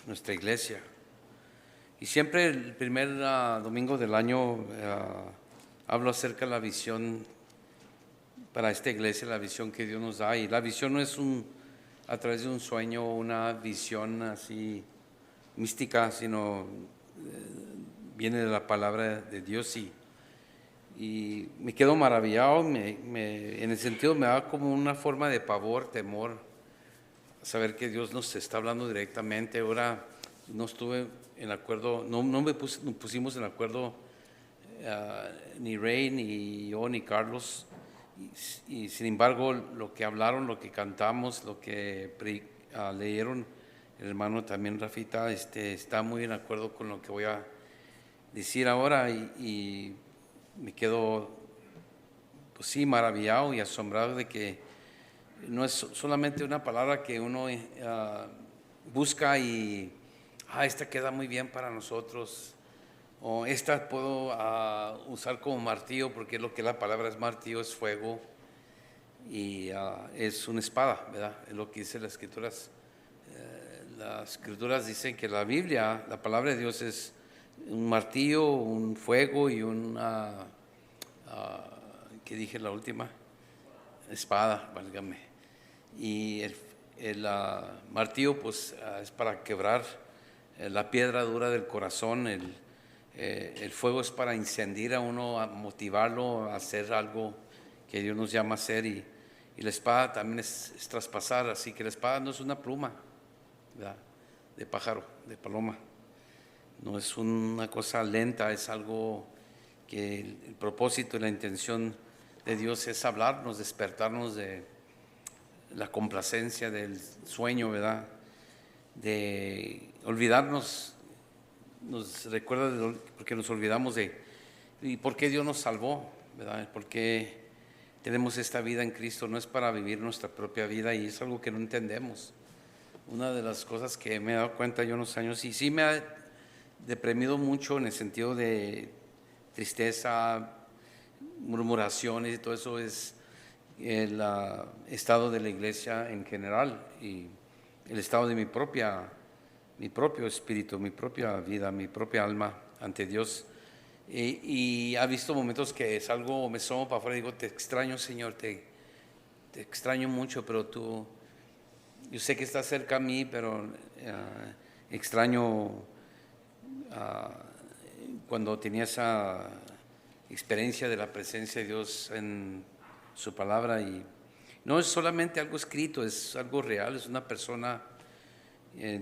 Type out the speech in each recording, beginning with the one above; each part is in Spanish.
nuestra iglesia. Y siempre el primer domingo del año hablo acerca de la visión para esta iglesia, la visión que Dios nos da. Y la visión no es a través de un sueño, una visión así mística, sino viene de la palabra de Dios. Y me quedo maravillado, en el sentido me da como una forma de pavor, temor, saber que Dios nos está hablando directamente. Ahora no estuve en acuerdo, no nos pusimos en acuerdo ni Ray, ni yo, ni Carlos, y sin embargo lo que hablaron, lo que cantamos, lo que leyeron, el hermano también Rafita, está muy en acuerdo con lo que voy a decir ahora, y me quedo, pues sí, maravillado y asombrado de que no es solamente una palabra que uno busca y esta queda muy bien para nosotros, o esta puedo usar como martillo, porque lo que la palabra es martillo, es fuego, y es una espada, ¿verdad? Es lo que dice las Escrituras. Las Escrituras dicen que la Biblia, la palabra de Dios, es un martillo, un fuego y ¿qué dije la última? Espada, válgame. Y el martillo pues es para quebrar la piedra dura del corazón. El fuego es para incendiar a uno, a motivarlo a hacer algo que Dios nos llama a hacer, y la espada también es traspasar. Así que la espada no es una pluma, ¿verdad?, de pájaro, de paloma. No es una cosa lenta, es algo que el propósito y la intención de Dios es hablarnos, despertarnos de la complacencia del sueño, ¿verdad?, de olvidarnos. Nos recuerda porque nos olvidamos de y por qué Dios nos salvó, ¿verdad? Porque tenemos esta vida en Cristo, no es para vivir nuestra propia vida, y es algo que no entendemos. Una de las cosas que me he dado cuenta yo en los años, y sí me ha deprimido mucho en el sentido de tristeza, murmuraciones y todo eso, es el estado de la iglesia en general, y el estado de mi propio espíritu, mi propia vida, mi propia alma ante Dios. Y ha visto momentos que salgo, me asomo para afuera y digo: te extraño, Señor, te extraño mucho, pero yo sé que estás cerca a mí, pero extraño cuando tenía esa experiencia de la presencia de Dios en su palabra. Y no es solamente algo escrito, es algo real, es una persona.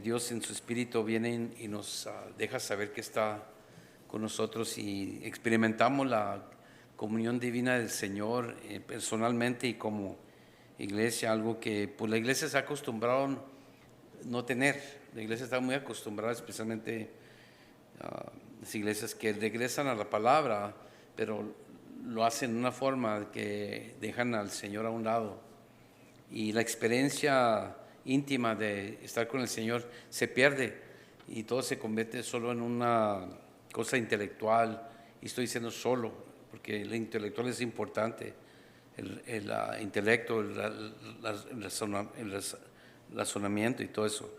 Dios en su espíritu viene y nos deja saber que está con nosotros, y experimentamos la comunión divina del Señor personalmente y como iglesia, algo que pues la iglesia se ha acostumbrado no tener. La iglesia está muy acostumbrada, especialmente las iglesias que regresan a la palabra, pero lo hacen de una forma que dejan al Señor a un lado, y la experiencia íntima de estar con el Señor se pierde, y todo se convierte solo en una cosa intelectual. Y estoy diciendo solo porque el intelectual es importante, el intelecto, el razonamiento y todo eso,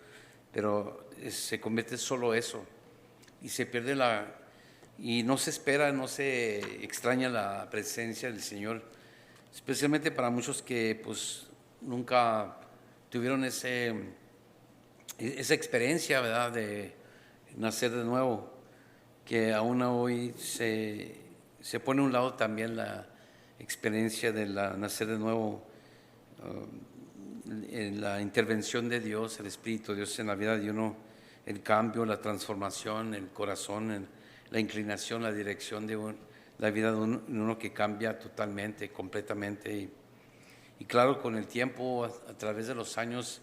pero se convierte solo eso, y se pierde y no se espera, no se extraña la presencia del Señor, especialmente para muchos que pues nunca tuvieron esa experiencia, ¿verdad?, de nacer de nuevo, que aún hoy se pone a un lado también la experiencia de nacer de nuevo, en la intervención de Dios, el Espíritu de Dios en la vida de uno, el cambio, la transformación, el corazón, la inclinación, la dirección de la vida de uno que cambia totalmente, completamente. Y claro, con el tiempo, a través de los años,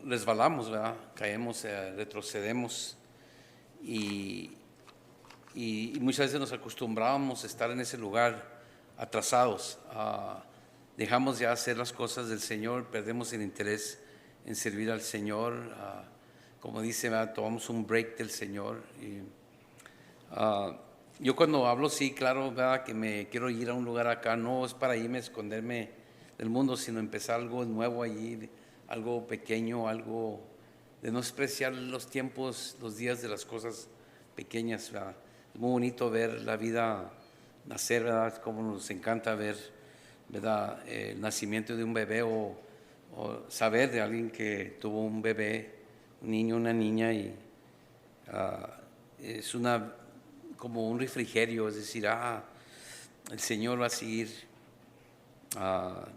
resbalamos, ¿verdad?, caemos, retrocedemos, y muchas veces nos acostumbrábamos a estar en ese lugar atrasados. Dejamos ya hacer las cosas del Señor, perdemos el interés en servir al Señor. Como dice, ¿verdad?, tomamos un break del Señor. Yo cuando hablo, sí, claro, ¿verdad?, que me quiero ir a un lugar acá, no es para irme a esconderme del mundo, sino empezar algo nuevo allí, algo pequeño, algo de no despreciar los tiempos, los días de las cosas pequeñas, ¿verdad? Es muy bonito ver la vida nacer, ¿verdad? Como nos encanta ver, ¿verdad? El nacimiento de un bebé o saber de alguien que tuvo un bebé, un niño, una niña, y es como un refrigerio, es decir, el Señor va a seguir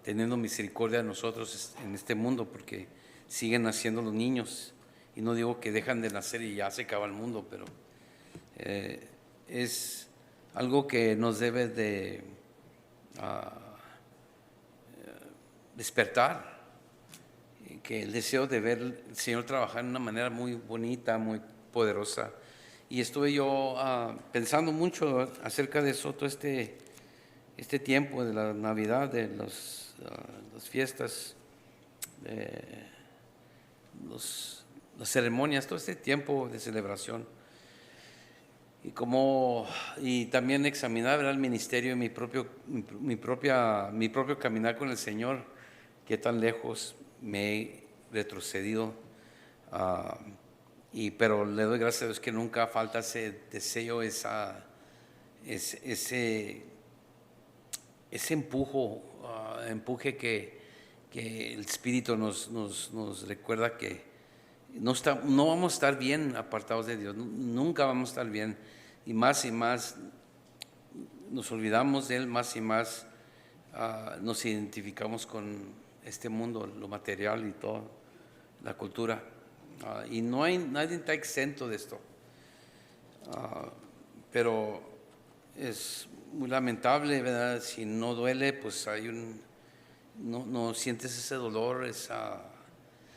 teniendo misericordia de nosotros en este mundo porque siguen naciendo los niños. Y no digo que dejan de nacer y ya se acaba el mundo, pero es algo que nos debe de despertar, que el deseo de ver al Señor trabajar de una manera muy bonita, muy poderosa. Y estuve yo pensando mucho acerca de eso, todo este tiempo de la Navidad, de las fiestas, de las ceremonias, todo este tiempo de celebración. Y también examinar, ¿verdad?, el ministerio y mi propio caminar con el Señor, qué tan lejos me he retrocedido. Pero le doy gracias a Dios que nunca falta ese deseo, ese empuje que el Espíritu nos recuerda que no vamos a estar bien apartados de Dios, nunca vamos a estar bien, y más nos olvidamos de Él, más y más nos identificamos con este mundo, lo material y toda la cultura, y nadie está exento de esto, pero es muy lamentable, ¿verdad? Si no duele, pues no sientes ese dolor,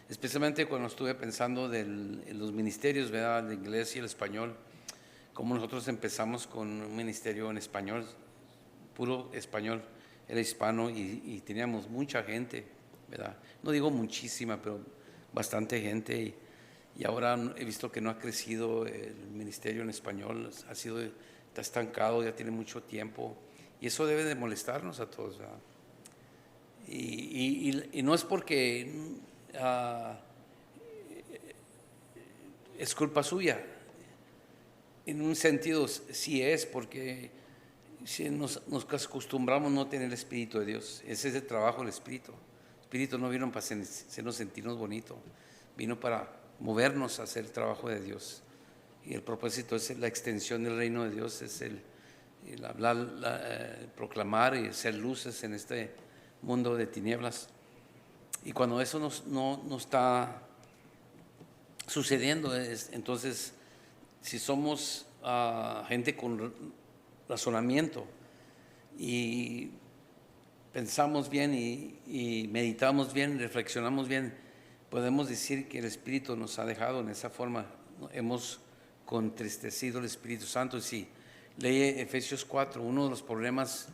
especialmente cuando estuve pensando en los ministerios, ¿verdad?, de inglés y el español, como nosotros empezamos con un ministerio en español, puro español, era hispano y teníamos mucha gente, ¿verdad? No digo muchísima, pero bastante gente, y ahora he visto que no ha crecido el ministerio en español, está estancado, ya tiene mucho tiempo, y eso debe de molestarnos a todos, ¿verdad? Y no es porque es culpa suya, en un sentido sí es, porque si nos acostumbramos a no tener el Espíritu de Dios. Ese es el trabajo del Espíritu. El Espíritu no vino para hacernos sentirnos bonitos, vino para movernos a hacer el trabajo de Dios. Y el propósito es la extensión del reino de Dios, es el hablar, proclamar y ser luces en este mundo de tinieblas. Y cuando eso no está sucediendo, entonces, si somos gente con razonamiento y pensamos bien y meditamos bien, reflexionamos bien, podemos decir que el Espíritu nos ha dejado en esa forma, ¿no? Hemos contristecido el Espíritu Santo. Y si lee Efesios 4, uno de los problemas,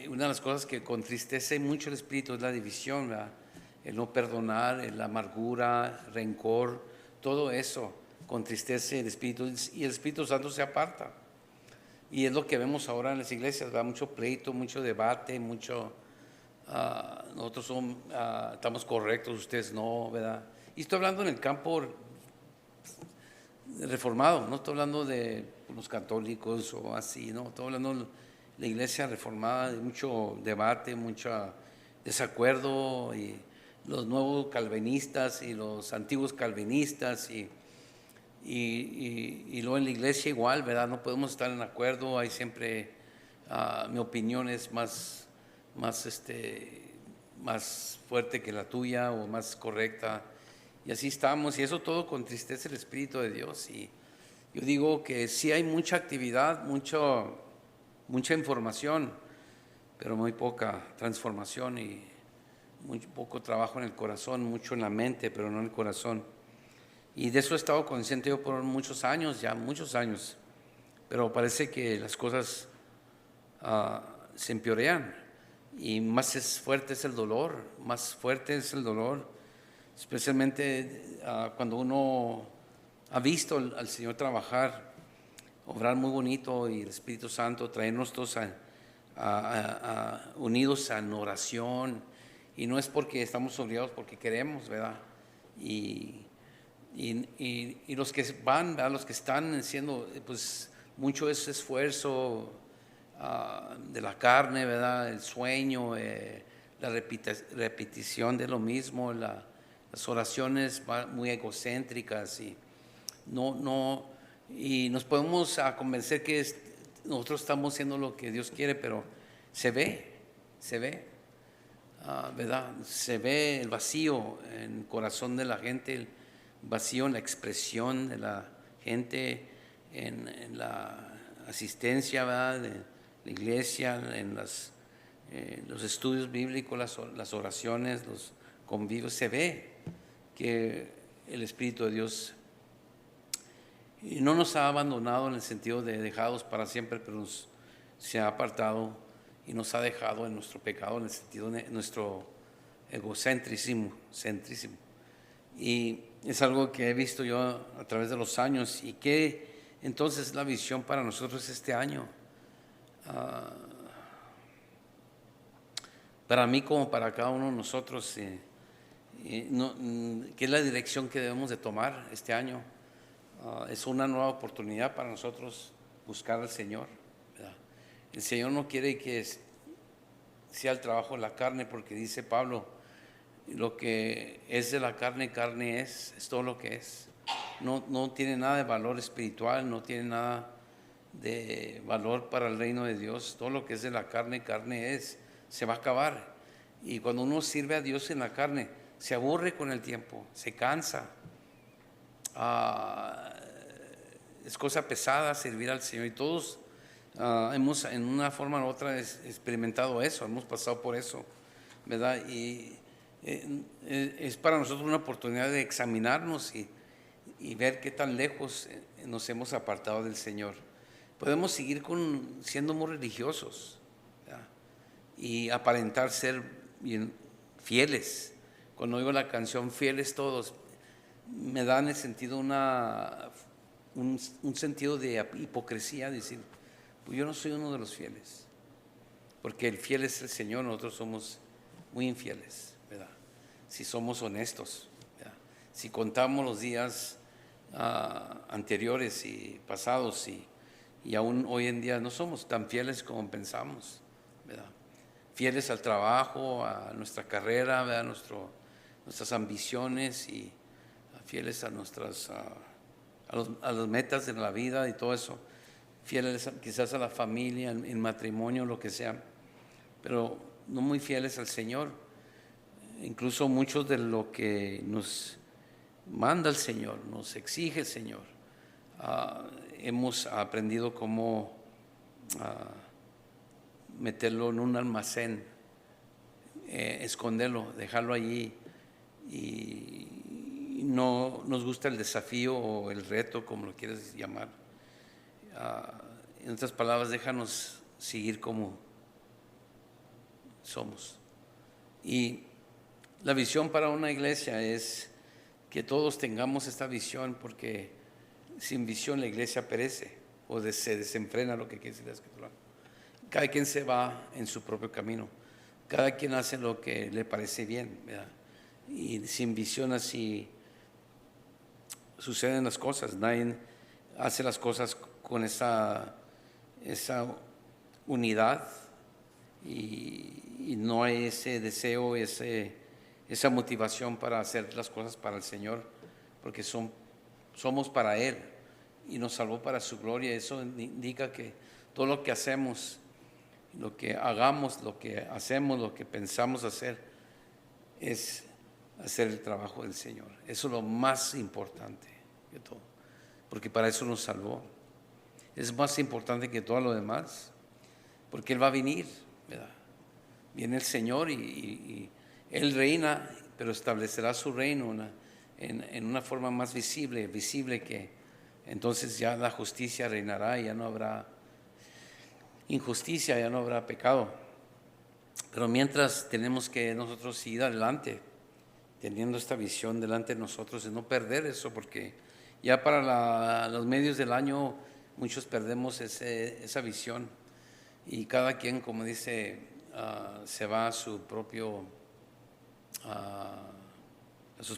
una de las cosas que contristece mucho el Espíritu es la división, ¿verdad? El no perdonar, la amargura, rencor, todo eso contristece el Espíritu y el Espíritu Santo se aparta. Y es lo que vemos ahora en las iglesias, ¿verdad? Mucho pleito, mucho debate, nosotros estamos correctos, ustedes no, ¿verdad? Y estoy hablando en el campo reformado, no estoy hablando de los católicos o así, no, estoy hablando de la iglesia reformada, de mucho debate, mucho desacuerdo, y los nuevos calvinistas y los antiguos calvinistas, y luego en la iglesia igual, ¿verdad? No podemos estar en acuerdo, hay siempre, mi opinión es más fuerte que la tuya o más correcta, y así estamos, y eso todo contristece el Espíritu de Dios. Y yo digo que sí hay mucha actividad, mucha información, pero muy poca transformación y muy poco trabajo en el corazón, mucho en la mente, pero no en el corazón. Y de eso he estado consciente yo por muchos años, pero parece que las cosas se empeorean y más fuerte es el dolor, especialmente cuando uno ha visto al Señor trabajar, obrar muy bonito, y el Espíritu Santo traernos todos unidos en oración, y no es porque estamos obligados, porque queremos, ¿verdad? Y Y los que van, ¿verdad? Los que están haciendo, pues mucho es esfuerzo de la carne, ¿verdad? El sueño, la repetición de lo mismo, las oraciones muy egocéntricas y nos podemos convencer que nosotros estamos haciendo lo que Dios quiere, pero se ve, ¿verdad? Se ve el vacío en el corazón de la gente, el vacío en la expresión de la gente, en la asistencia, ¿verdad? De la iglesia, en los estudios bíblicos, las oraciones, los convivios. Se ve que el Espíritu de Dios no nos ha abandonado en el sentido de dejados para siempre, pero se ha apartado y nos ha dejado en nuestro pecado, en el sentido de nuestro egocentrismo. Y es algo que he visto yo a través de los años. Y que entonces la visión para nosotros este año, para mí como para cada uno de nosotros, ¿qué es la dirección que debemos de tomar este año? Es una nueva oportunidad para nosotros buscar al Señor, ¿verdad? El Señor no quiere que sea el trabajo de la carne, porque dice Pablo, lo que es de la carne, carne es todo lo que es. No tiene nada de valor espiritual, no tiene nada de valor para el reino de Dios. Todo lo que es de la carne, carne es, se va a acabar. Y cuando uno sirve a Dios en la carne, se aburre con el tiempo, se cansa. Es cosa pesada servir al Señor, y todos hemos en una forma u otra experimentado eso, hemos pasado por eso, ¿verdad? Y es para nosotros una oportunidad de examinarnos y ver qué tan lejos nos hemos apartado del Señor. Podemos seguir siendo muy religiosos, ¿verdad? Y aparentar ser bien fieles. Cuando oigo la canción Fieles Todos, me da en el sentido un sentido de hipocresía, decir, pues yo no soy uno de los fieles, porque el fiel es el Señor, nosotros somos muy infieles, ¿verdad? Si somos honestos, ¿verdad? Si contamos los días anteriores y pasados, y aún hoy en día no somos tan fieles como pensamos, ¿verdad? Fieles al trabajo, a nuestra carrera, ¿verdad? Nuestras ambiciones, y fieles a las metas de la vida y todo eso, fieles quizás a la familia, en matrimonio, lo que sea, pero no muy fieles al Señor. Incluso muchos de lo que nos manda el Señor, nos exige el Señor, hemos aprendido cómo meterlo en un almacén, esconderlo, dejarlo allí, y no nos gusta el desafío o el reto, como lo quieras llamar. En otras palabras, déjanos seguir como somos. Y la visión para una iglesia es que todos tengamos esta visión, porque sin visión la iglesia perece o se desenfrena, lo que quiere decir la Escritura. Cada quien se va en su propio camino, cada quien hace lo que le parece bien, ¿verdad? Y sin visión así suceden las cosas. Nadie hace las cosas con esa unidad, y no hay ese deseo, esa motivación para hacer las cosas para el Señor, porque somos para Él y nos salvó para su gloria. Eso indica que todo lo que hacemos, lo que hagamos, lo que hacemos, lo que pensamos hacer, es hacer el trabajo del Señor. Eso es lo más importante que todo, porque para eso nos salvó. Es más importante que todo lo demás, porque Él va a venir, ¿verdad? Viene el Señor y Él reina, pero establecerá su reino en una forma más visible, que entonces ya la justicia reinará y ya no habrá injusticia, ya no habrá pecado. Pero mientras tenemos que nosotros seguir adelante, teniendo esta visión delante de nosotros, de no perder eso, porque ya para los medios del año muchos perdemos esa visión, y cada quien, como dice, se va a sus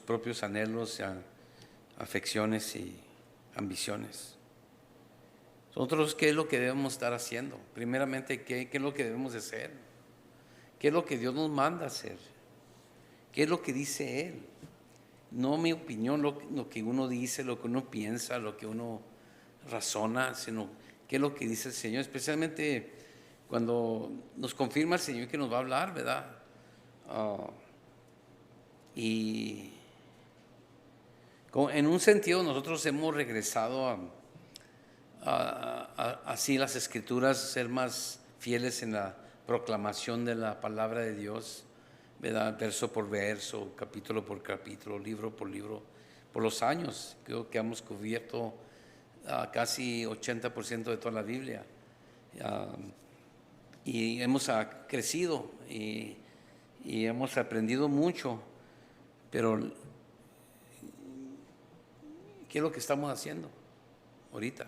propios anhelos, a afecciones y ambiciones. Nosotros, ¿qué es lo que debemos estar haciendo? Primeramente, ¿qué es lo que debemos de hacer? ¿Qué es lo que Dios nos manda a hacer? ¿Qué es lo que dice Él? No mi opinión, lo que uno dice, lo que uno piensa, lo que uno razona, sino qué es lo que dice el Señor, especialmente cuando nos confirma el Señor que nos va a hablar, ¿verdad? Y en un sentido nosotros hemos regresado así las Escrituras, ser más fieles en la proclamación de la palabra de Dios, ¿verdad? Verso por verso, capítulo por capítulo, libro por libro, por los años. Creo que hemos cubierto casi 80% de toda la Biblia. Y hemos crecido y hemos aprendido mucho, pero ¿qué es lo que estamos haciendo ahorita?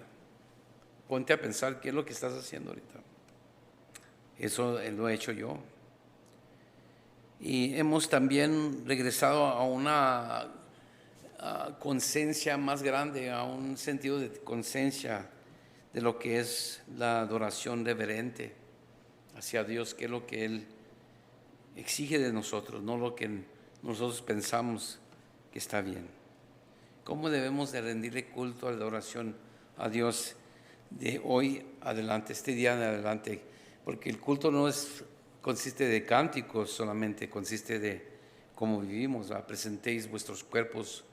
Ponte a pensar qué es lo que estás haciendo ahorita. Eso lo he hecho yo. Y hemos también regresado a una conciencia más grande, a un sentido de conciencia de lo que es la adoración reverente hacia Dios, que es lo que Él exige de nosotros, no lo que nosotros pensamos que está bien. ¿Cómo debemos de rendirle culto a la adoración a Dios de hoy adelante, este día en adelante? Porque el culto no consiste de cánticos solamente, consiste de cómo vivimos, ¿verdad? Presentéis vuestros cuerpos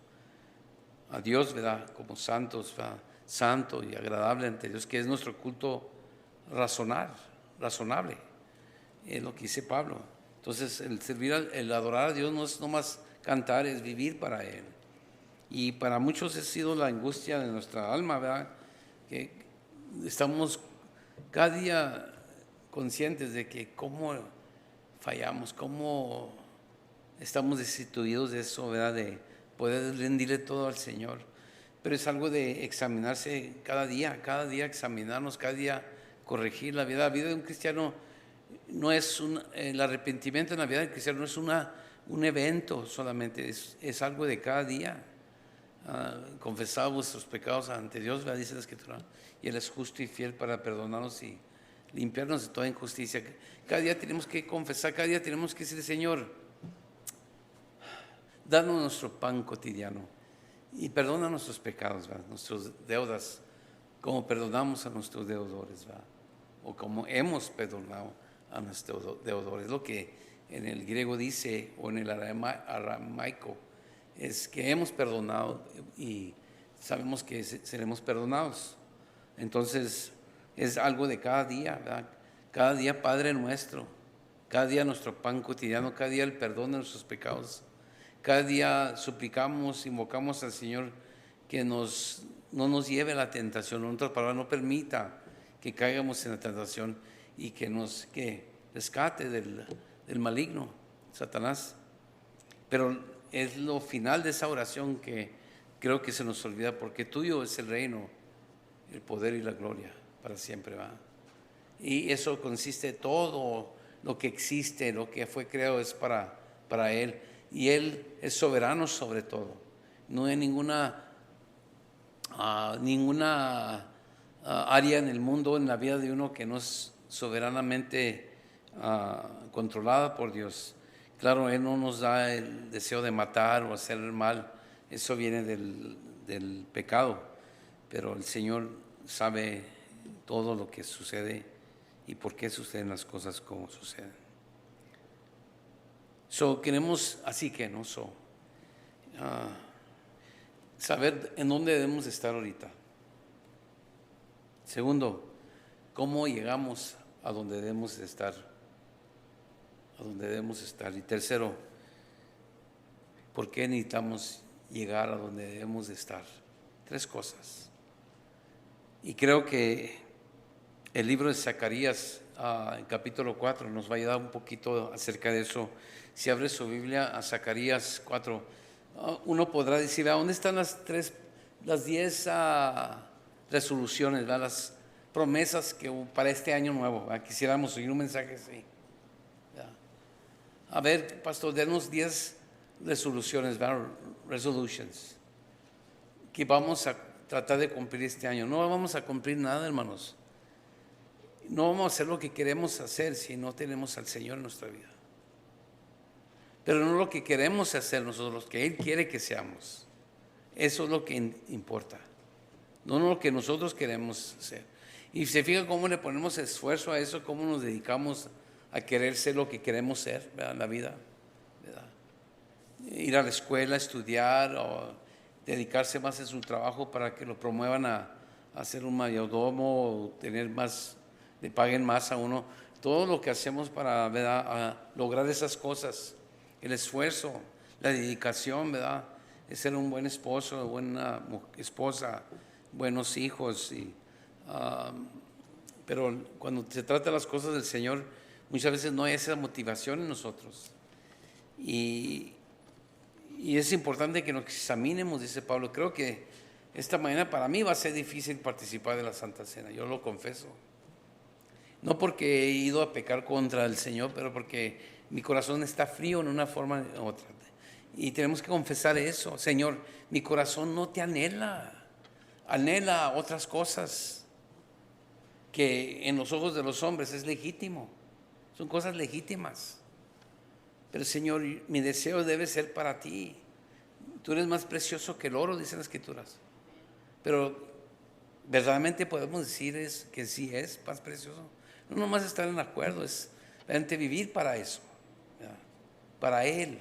a Dios, ¿verdad? Como santos, ¿verdad? Santo y agradable ante Dios, que es nuestro culto razonable, es lo que dice Pablo. Entonces, el adorar a Dios no es nomás cantar, es vivir para Él. Y para muchos ha sido la angustia de nuestra alma, ¿verdad? Que estamos cada día conscientes de que cómo fallamos, cómo estamos destituidos de eso, ¿verdad? De poder rendirle todo al Señor. Pero es algo de examinarse cada día examinarnos, cada día corregir la vida. La vida de un cristiano no es el arrepentimiento en la vida del cristiano no es un evento solamente, es algo de cada día. Confesad vuestros pecados ante Dios, ¿verdad? Dice la Escritura, y Él es justo y fiel para perdonarnos y limpiarnos de toda injusticia. Cada día tenemos que confesar, cada día tenemos que decir, Señor, danos nuestro pan cotidiano y perdona nuestros pecados, ¿verdad? Nuestras deudas, como perdonamos a nuestros deudores, ¿verdad? O como hemos perdonado a nuestros deudores. Lo que en el griego dice, o en el aramaico, es que hemos perdonado y sabemos que seremos perdonados. Entonces es algo de cada día, ¿verdad? Cada día Padre nuestro, cada día nuestro pan cotidiano, cada día el perdón de nuestros pecados. Cada día suplicamos, invocamos al Señor que no nos lleve a la tentación, en otras palabras, no permita que caigamos en la tentación y que nos rescate del maligno, Satanás. Pero es lo final de esa oración que creo que se nos olvida, porque tuyo es el reino, el poder y la gloria para siempre, ¿va? Y eso consiste, todo lo que existe, lo que fue creado es para Él. Y Él es soberano sobre todo. No hay ninguna área en el mundo, en la vida de uno, que no es soberanamente controlada por Dios. Claro, Él no nos da el deseo de matar o hacer el mal, eso viene del pecado, pero el Señor sabe todo lo que sucede y por qué suceden las cosas como suceden. Queremos, así que no saber en dónde debemos estar ahorita. Segundo, cómo llegamos a donde debemos estar. Y tercero, ¿por qué necesitamos llegar a donde debemos de estar? 3 cosas. Y creo que el libro de Zacarías, en capítulo 4, nos va a ayudar un poquito acerca de eso. Si abre su Biblia a Zacarías 4, uno podrá decir, ¿dónde están las 10 resoluciones, ¿verdad? Las promesas que para este año nuevo, ¿verdad? Quisiéramos oír un mensaje así, ¿verdad? A ver, pastor, denos 10 resoluciones, ¿verdad? Resolutions. que vamos a tratar de cumplir este año. No vamos a cumplir nada, hermanos. No vamos a hacer lo que queremos hacer si no tenemos al Señor en nuestra vida. Pero no lo que queremos hacer nosotros, lo que Él quiere que seamos. Eso es lo que importa. No lo que nosotros queremos hacer. Y se fija cómo le ponemos esfuerzo a eso, cómo nos dedicamos a querer ser lo que queremos ser, ¿verdad? En la vida, ¿verdad? Ir a la escuela, estudiar o dedicarse más en su trabajo para que lo promuevan a ser un mayordomo o tener más, le paguen más a uno. Todo lo que hacemos para, ¿verdad?, a lograr esas cosas, el esfuerzo, la dedicación, ¿verdad?, es ser un buen esposo, buena esposa, buenos hijos. Pero cuando se trata de las cosas del Señor, muchas veces no hay esa motivación en nosotros. Y es importante que nos examinemos, dice Pablo. Creo que esta mañana para mí va a ser difícil participar de la Santa Cena, yo lo confieso. No porque he ido a pecar contra el Señor, pero porque mi corazón está frío en una forma u otra. Y tenemos que confesar eso. Señor, mi corazón no te anhela, anhela otras cosas que en los ojos de los hombres es legítimo, son cosas legítimas. Pero Señor, mi deseo debe ser para ti. Tú eres más precioso que el oro, dicen las Escrituras. Pero verdaderamente podemos decir que sí es más precioso. No nomás estar en acuerdo, es realmente vivir para eso, ¿verdad? Para Él.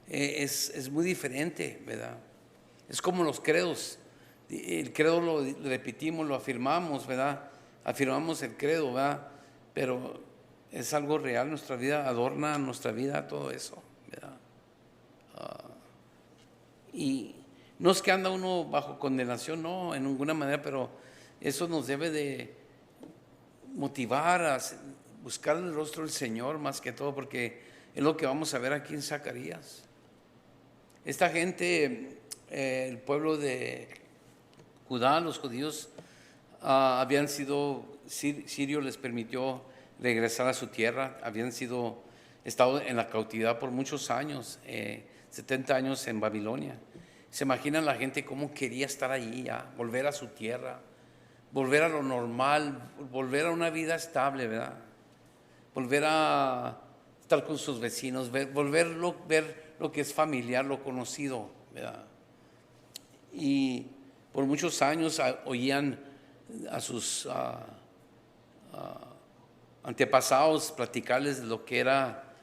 Es muy diferente, ¿verdad? Es como los credos. El credo lo repetimos, lo afirmamos, ¿verdad? Afirmamos el credo, ¿verdad? Pero es algo real, nuestra vida adorna nuestra vida, todo eso, ¿verdad? Y no es que anda uno bajo condenación, no, en ninguna manera, pero eso nos debe de motivar a buscar el rostro del Señor más que todo, porque es lo que vamos a ver aquí en Zacarías. Esta gente, el pueblo de Judá, los judíos, habían sido, Sirio les permitió regresar a su tierra, habían estado en la cautividad por muchos años, 70 años en Babilonia. Se imaginan la gente cómo quería estar allí ya, volver a su tierra, volver a lo normal, volver a una vida estable, ¿verdad? Volver a estar con sus vecinos, ver lo que es familiar, lo conocido, ¿verdad? Y por muchos años oían a sus antepasados platicarles de lo que era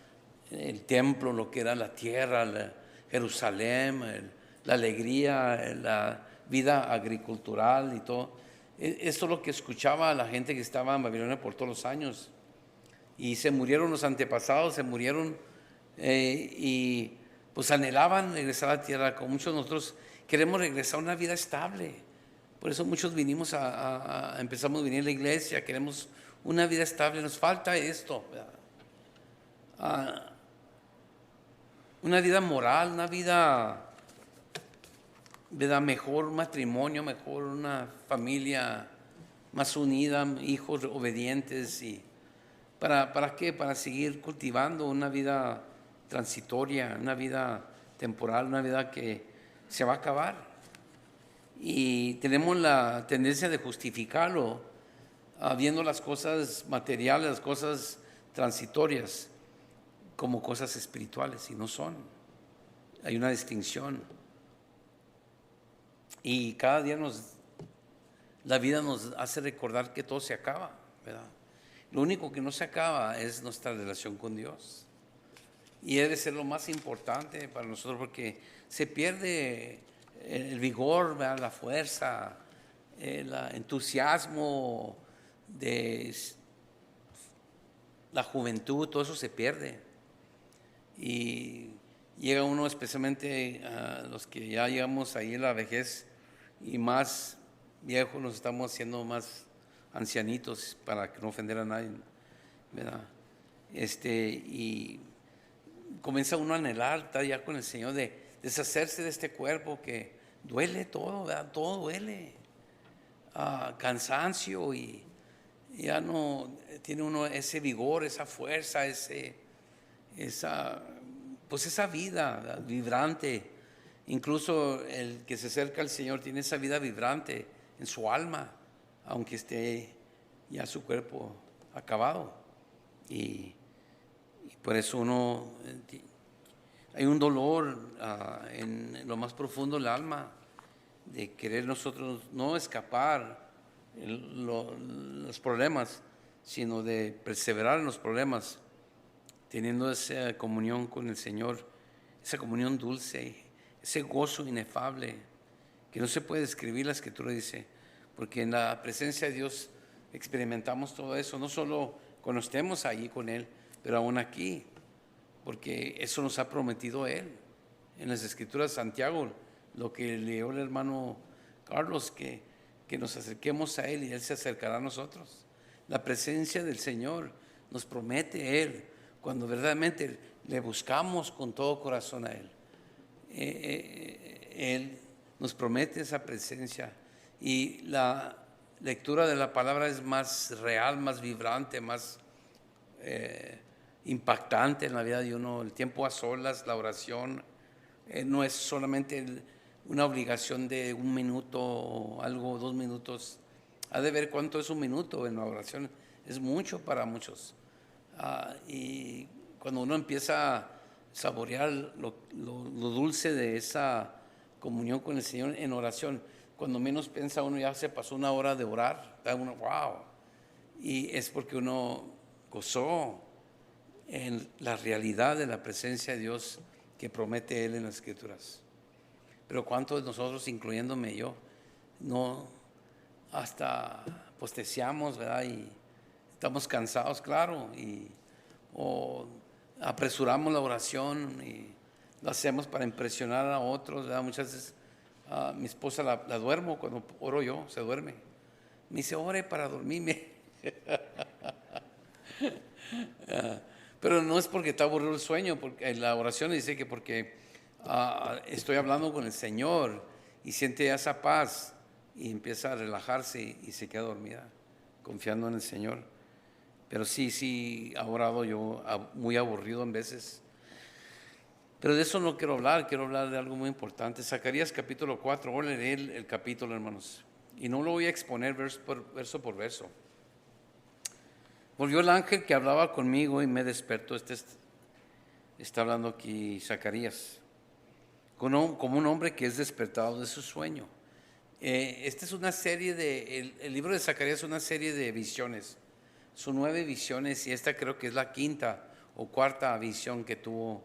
el templo, lo que era la tierra, Jerusalén, la alegría, la vida agricultural y todo. Esto es lo que escuchaba la gente que estaba en Babilonia por todos los años. Y se murieron los antepasados, se murieron y pues anhelaban regresar a la tierra. Como muchos de nosotros queremos regresar a una vida estable. Por eso muchos empezamos a venir a la iglesia, queremos una vida estable. Nos falta esto, una vida moral, una vida, ¿verdad?, mejor, un matrimonio mejor, una familia más unida, hijos obedientes. ¿Y para qué? Para seguir cultivando una vida transitoria, una vida temporal, una vida que se va a acabar. Y tenemos la tendencia de justificarlo viendo las cosas materiales, las cosas transitorias, como cosas espirituales, y no son. Hay una distinción. Y cada día la vida nos hace recordar que todo se acaba, ¿verdad? Lo único que no se acaba es nuestra relación con Dios. Y debe ser lo más importante para nosotros, porque se pierde el vigor, ¿verdad?, la fuerza, el entusiasmo de la juventud, todo eso se pierde. Y llega uno, especialmente a los que ya llegamos ahí en la vejez y más viejos, nos estamos haciendo más ancianitos, para que no ofender a nadie, ¿verdad? Y comienza uno a anhelar estar ya con el Señor, de deshacerse de este cuerpo que duele todo, ¿verdad? Todo duele, cansancio, y ya no tiene uno ese vigor, esa fuerza, esa vida, ¿verdad?, vibrante. Incluso el que se acerca al Señor tiene esa vida vibrante en su alma, aunque esté ya su cuerpo acabado. Y por eso hay un dolor en lo más profundo del alma de querer nosotros no escapar los problemas, sino de perseverar en los problemas, teniendo esa comunión con el Señor, esa comunión dulce, ese gozo inefable que no se puede describir. La Escritura dice, porque en la presencia de Dios experimentamos todo eso, no solo cuando estemos allí con Él, pero aún aquí, porque eso nos ha prometido Él. En las Escrituras, Santiago, lo que leyó el hermano Carlos, que nos acerquemos a Él y Él se acercará a nosotros. La presencia del Señor nos promete Él, cuando verdaderamente le buscamos con todo corazón a Él. Él nos promete esa presencia, y la lectura de la palabra es más real, más vibrante, más impactante en la vida de uno. El tiempo a solas, la oración, no es solamente una obligación de 1 minuto o algo, 2 minutos. Ha de ver cuánto es 1 minuto en la oración, es mucho para muchos. Y cuando uno empieza a saborear lo dulce de esa comunión con el Señor en oración, cuando menos piensa uno ya se pasó 1 hora de orar, da uno wow, y es porque uno gozó en la realidad de la presencia de Dios que promete Él en las Escrituras. Pero cuántos de nosotros, incluyéndome yo, no hasta posteciamos, ¿verdad? Y estamos cansados, claro, o apresuramos la oración y lo hacemos para impresionar a otros, ¿verdad? Muchas veces mi esposa la duermo cuando oro yo, se duerme. Me dice, ore para dormirme. Pero no es porque está aburrido el sueño, porque la oración dice que porque estoy hablando con el Señor y siente esa paz y empieza a relajarse y se queda dormida, confiando en el Señor. Pero sí, ha orado yo muy aburrido en veces. Pero de eso no quiero hablar de algo muy importante. Zacarías capítulo 4, voy a leer el capítulo, hermanos, y no lo voy a exponer verso por verso. Volvió el ángel que hablaba conmigo y me despertó. Está hablando aquí Zacarías, como un hombre que es despertado de su sueño. Esta es una serie el libro de Zacarías es una serie de visiones. Son 9 visiones y esta creo que es la 5ª o 4ª visión que tuvo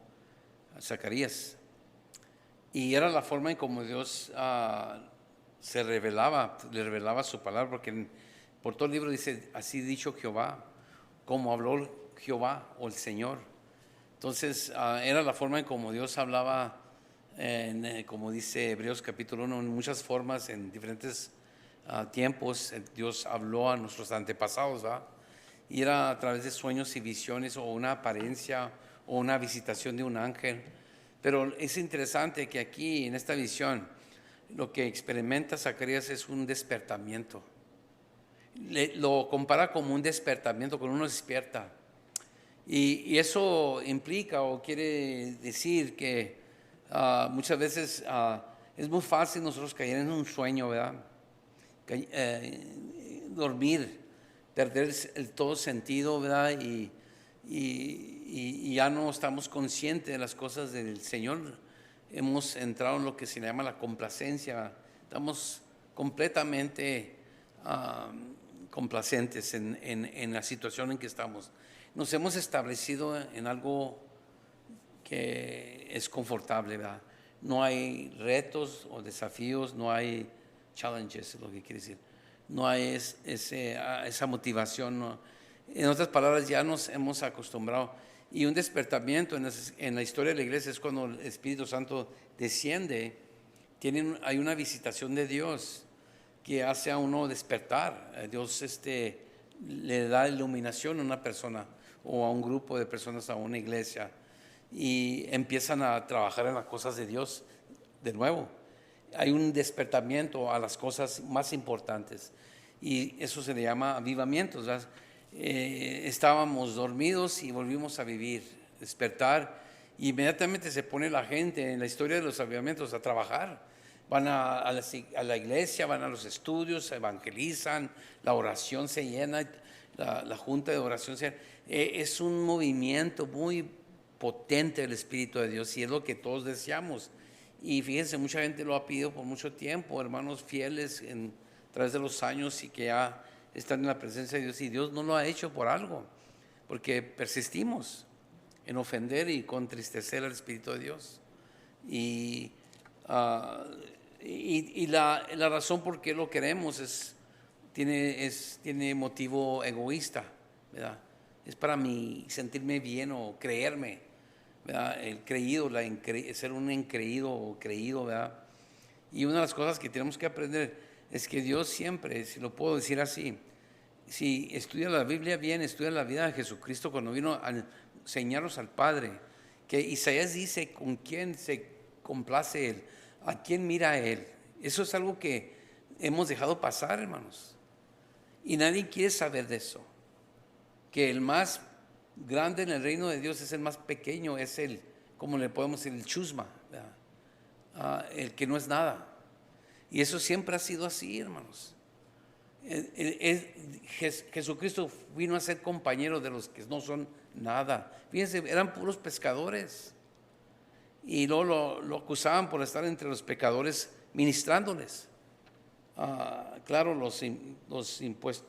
Zacarías. Y era la forma en como Dios le revelaba su palabra, porque por todo el libro dice, así dicho Jehová, como habló Jehová o el Señor. Entonces era la forma en como Dios hablaba, como dice Hebreos capítulo 1, en muchas formas, en diferentes tiempos. Dios habló a nuestros antepasados, ¿verdad? Y era a través de sueños y visiones, o una apariencia, o una visitación de un ángel. Pero es interesante que aquí en esta visión lo que experimenta Zacarías es un despertamiento. Lo compara como un despertamiento, cuando uno despierta. Y eso implica o quiere decir que muchas veces es muy fácil nosotros caer en un sueño, ¿verdad? Dormir, perder todo sentido, ¿verdad? Y ya no estamos conscientes de las cosas del Señor. Hemos entrado en lo que se llama la complacencia. Estamos completamente complacentes en la situación en que estamos. Nos hemos establecido en algo que es confortable, ¿verdad? No hay retos o desafíos, no hay challenges, es lo que quiere decir. No hay esa motivación, no. En otras palabras, ya nos hemos acostumbrado. Y un despertamiento en la historia de la iglesia es cuando el Espíritu Santo desciende. Hay una visitación de Dios que hace a uno despertar. Dios le da iluminación a una persona o a un grupo de personas, a una iglesia, y empiezan a trabajar en las cosas de Dios de nuevo. Hay un despertamiento a las cosas más importantes, y eso se le llama avivamiento. Estábamos dormidos y volvimos a vivir, despertar, Y inmediatamente se pone la gente en la historia de los avivamientos a trabajar. Van a la iglesia, van a los estudios, se evangelizan, la oración se llena, la junta de oración se llena. Es un movimiento muy potente del Espíritu de Dios y es lo que todos deseamos. Y fíjense, mucha gente lo ha pedido por mucho tiempo, hermanos fieles a través de los años y que ya están en la presencia de Dios, y Dios no lo ha hecho por algo, porque persistimos en ofender y contristecer al Espíritu de Dios. Y, la razón por qué lo queremos tiene motivo egoísta, ¿verdad? Es para mí sentirme bien o creerme, ¿verdad? El creído, ser un increído o creído, ¿verdad? Y una de las cosas que tenemos que aprender es que Dios siempre, si lo puedo decir así, si estudia la Biblia bien, estudia la vida de Jesucristo cuando vino a enseñarnos al Padre, que Isaías dice con quién se complace Él, a quién mira Él. Eso es algo que hemos dejado pasar, hermanos. Y nadie quiere saber de eso. Que el más grande en el reino de Dios es el más pequeño, es el, como le podemos decir, el chusma, el que no es nada. Y eso siempre ha sido así, hermanos. Jesucristo vino a ser compañero de los que no son nada. Fíjense, eran puros pescadores. Y luego lo acusaban por estar entre los pecadores ministrándoles. Claro, los impuestos,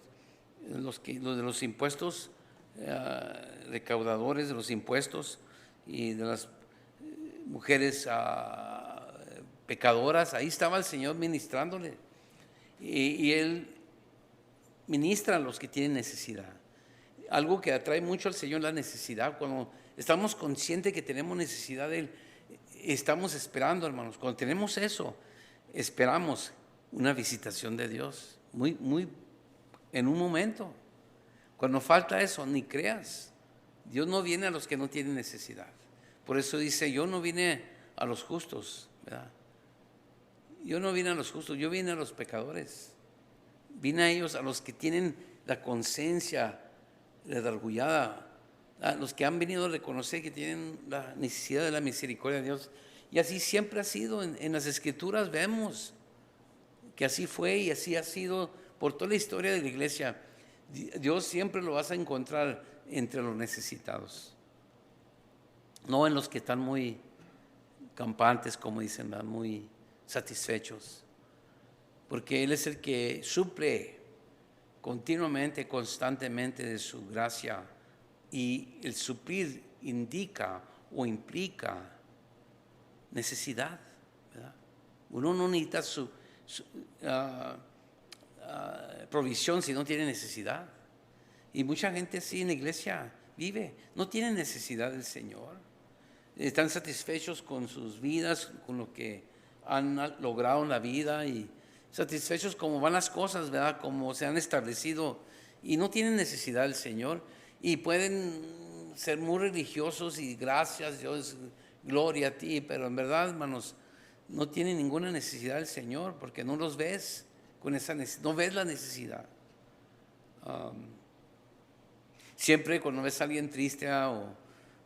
los de los impuestos, recaudadores de los impuestos y de las mujeres pecadoras, ahí estaba el Señor ministrándole. Y Él ministra a los que tienen necesidad. Algo que atrae mucho al Señor, la necesidad. Cuando estamos conscientes que tenemos necesidad de Él, estamos esperando, hermanos. Cuando tenemos eso, esperamos una visitación de Dios, muy en un momento. Cuando falta eso, ni creas. Dios no viene a los que no tienen necesidad. Por eso dice, yo no vine a los justos, ¿verdad? Yo no vine a los justos, yo vine a los pecadores. Vine a ellos, a los que tienen la conciencia redargullada, a los que han venido a reconocer que tienen la necesidad de la misericordia de Dios. Y así siempre ha sido. En las Escrituras vemos que así fue y así ha sido por toda la historia de la iglesia. Dios siempre lo vas a encontrar entre los necesitados, no en los que están muy campantes, como dicen, ¿verdad? Muy satisfechos, porque Él es el que suple continuamente, constantemente de su gracia, y el suplir indica o implica necesidad, ¿verdad? Uno no necesita su provisión si no tiene necesidad, y mucha gente así en la iglesia vive, no tiene necesidad del Señor, están satisfechos con sus vidas, con lo que han logrado en la vida y satisfechos como van las cosas, ¿verdad? Como se han establecido, y no tienen necesidad del Señor, y pueden ser muy religiosos y gracias Dios, gloria a ti, pero en verdad, hermanos, no tienen ninguna necesidad del Señor porque no los ves con esa necesidad, no ves la necesidad. Siempre cuando ves a alguien triste o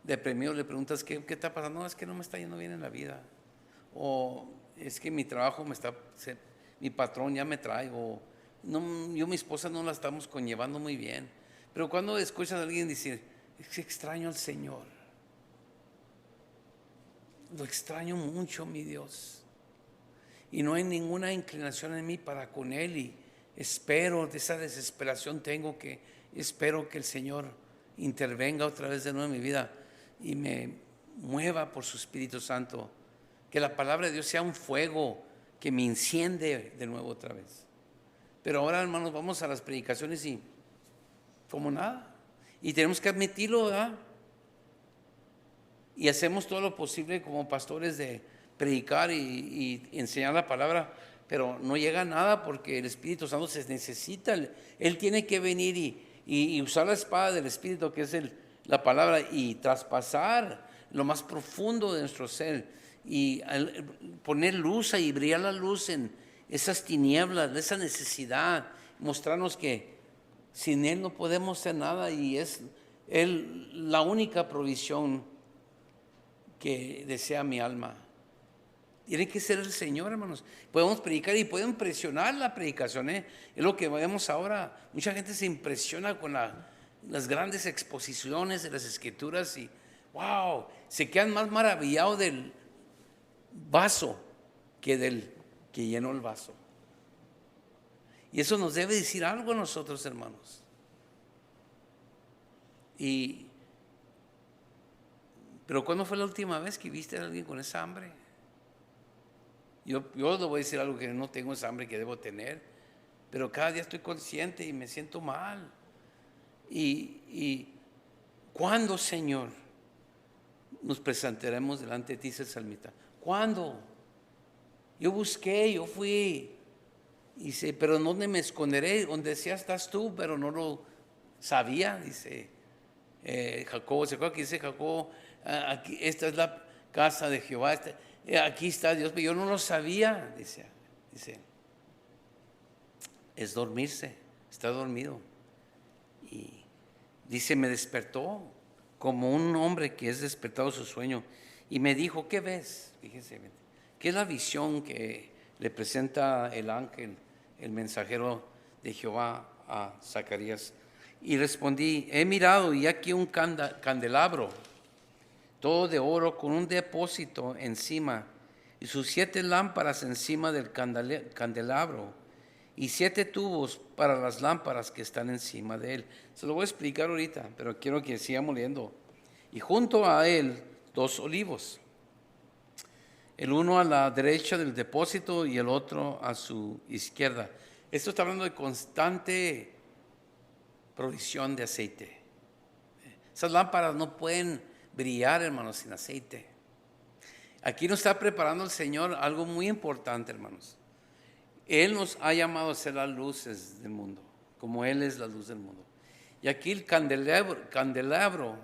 deprimido le preguntas ¿qué está pasando? No, es que no me está yendo bien en la vida, o es que mi trabajo mi patrón ya me trae, o no, yo y mi esposa no la estamos conllevando muy bien. Pero cuando escuchas a alguien decir, es que extraño al Señor, lo extraño mucho, mi Dios, y no hay ninguna inclinación en mí para con Él, y espero, de esa desesperación espero que el Señor intervenga otra vez de nuevo en mi vida y me mueva por su Espíritu Santo, que la palabra de Dios sea un fuego que me enciende de nuevo otra vez. Pero ahora, hermanos, vamos a las predicaciones y como nada, y tenemos que admitirlo, ¿verdad? Y hacemos todo lo posible como pastores de predicar y enseñar la palabra, pero no llega a nada porque el Espíritu Santo se necesita. Él tiene que venir y usar la espada del Espíritu, que es la palabra, y traspasar lo más profundo de nuestro ser y poner luz y brillar la luz en esas tinieblas, de esa necesidad, mostrarnos que sin Él no podemos hacer nada, y es Él la única provisión que desea mi alma. Tiene que ser el Señor, hermanos. Podemos predicar y puede impresionar la predicación, ¿eh? Es lo que vemos ahora. Mucha gente se impresiona con las grandes exposiciones de las Escrituras y wow, se quedan más maravillados del vaso que del que llenó el vaso. Y eso nos debe decir algo a nosotros, hermanos. Pero ¿cuándo fue la última vez que viste a alguien con esa hambre? Yo le voy a decir algo, que no tengo esa hambre que debo tener, pero cada día estoy consciente y me siento mal. Y ¿cuándo, Señor, nos presentaremos delante de ti, dice el salmista? ¿Cuándo? Yo busqué, yo fui, dice, pero ¿dónde me esconderé? Donde decía estás tú, pero no lo sabía, dice Jacob. ¿Se acuerda que dice Jacob? Aquí, esta es la casa de Jehová, aquí está Dios, pero yo no lo sabía, dice, es dormirse, está dormido. Y dice, me despertó como un hombre que es despertado de su sueño y me dijo, ¿qué ves? Fíjense, ¿qué es la visión que le presenta el ángel, el mensajero de Jehová a Zacarías? Y respondí, he mirado y aquí un candelabro, todo de oro, con un depósito encima, y sus 7 lámparas encima del candelabro, y 7 tubos para las lámparas que están encima de él. Se lo voy a explicar ahorita, pero quiero que sigamos leyendo. Y junto a él 2 olivos, el uno a la derecha del depósito y el otro a su izquierda. Esto está hablando de constante provisión de aceite. Esas lámparas no pueden brillar, hermanos, sin aceite. Aquí nos está preparando el Señor algo muy importante, hermanos. Él nos ha llamado a ser las luces del mundo, como Él es la luz del mundo. Y aquí el candelabro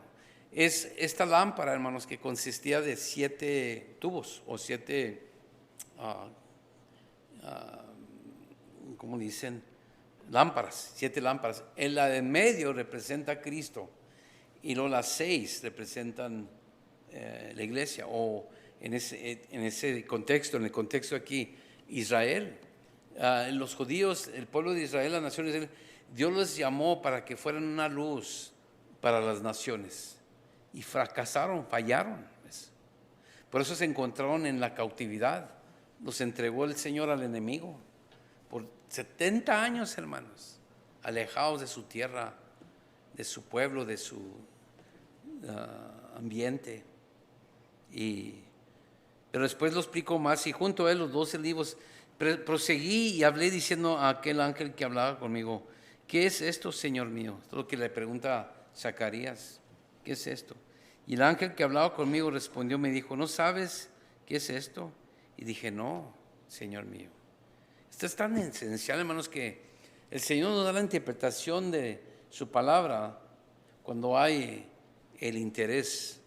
es esta lámpara, hermanos, que consistía de 7 tubos o 7, ¿cómo dicen? Lámparas, 7 lámparas. En la de medio representa a Cristo y luego las 6 representan la iglesia, o en ese contexto, en el contexto aquí, Israel. Los judíos, el pueblo de Israel, las naciones de Israel, Dios los llamó para que fueran una luz para las naciones y fracasaron, fallaron. Por eso se encontraron en la cautividad. Los entregó el Señor al enemigo por 70 años, hermanos, alejados de su tierra, de su pueblo, de su ambiente. Pero después lo explico más, y junto a él los 12 olivos. Proseguí y hablé diciendo a aquel ángel que hablaba conmigo, ¿qué es esto, Señor mío? Esto es lo que le pregunta Zacarías, ¿qué es esto? Y el ángel que hablaba conmigo respondió, me dijo, ¿no sabes qué es esto? Y dije, no, Señor mío. Esto es tan esencial, hermanos, que el Señor nos da la interpretación de su palabra cuando hay el interés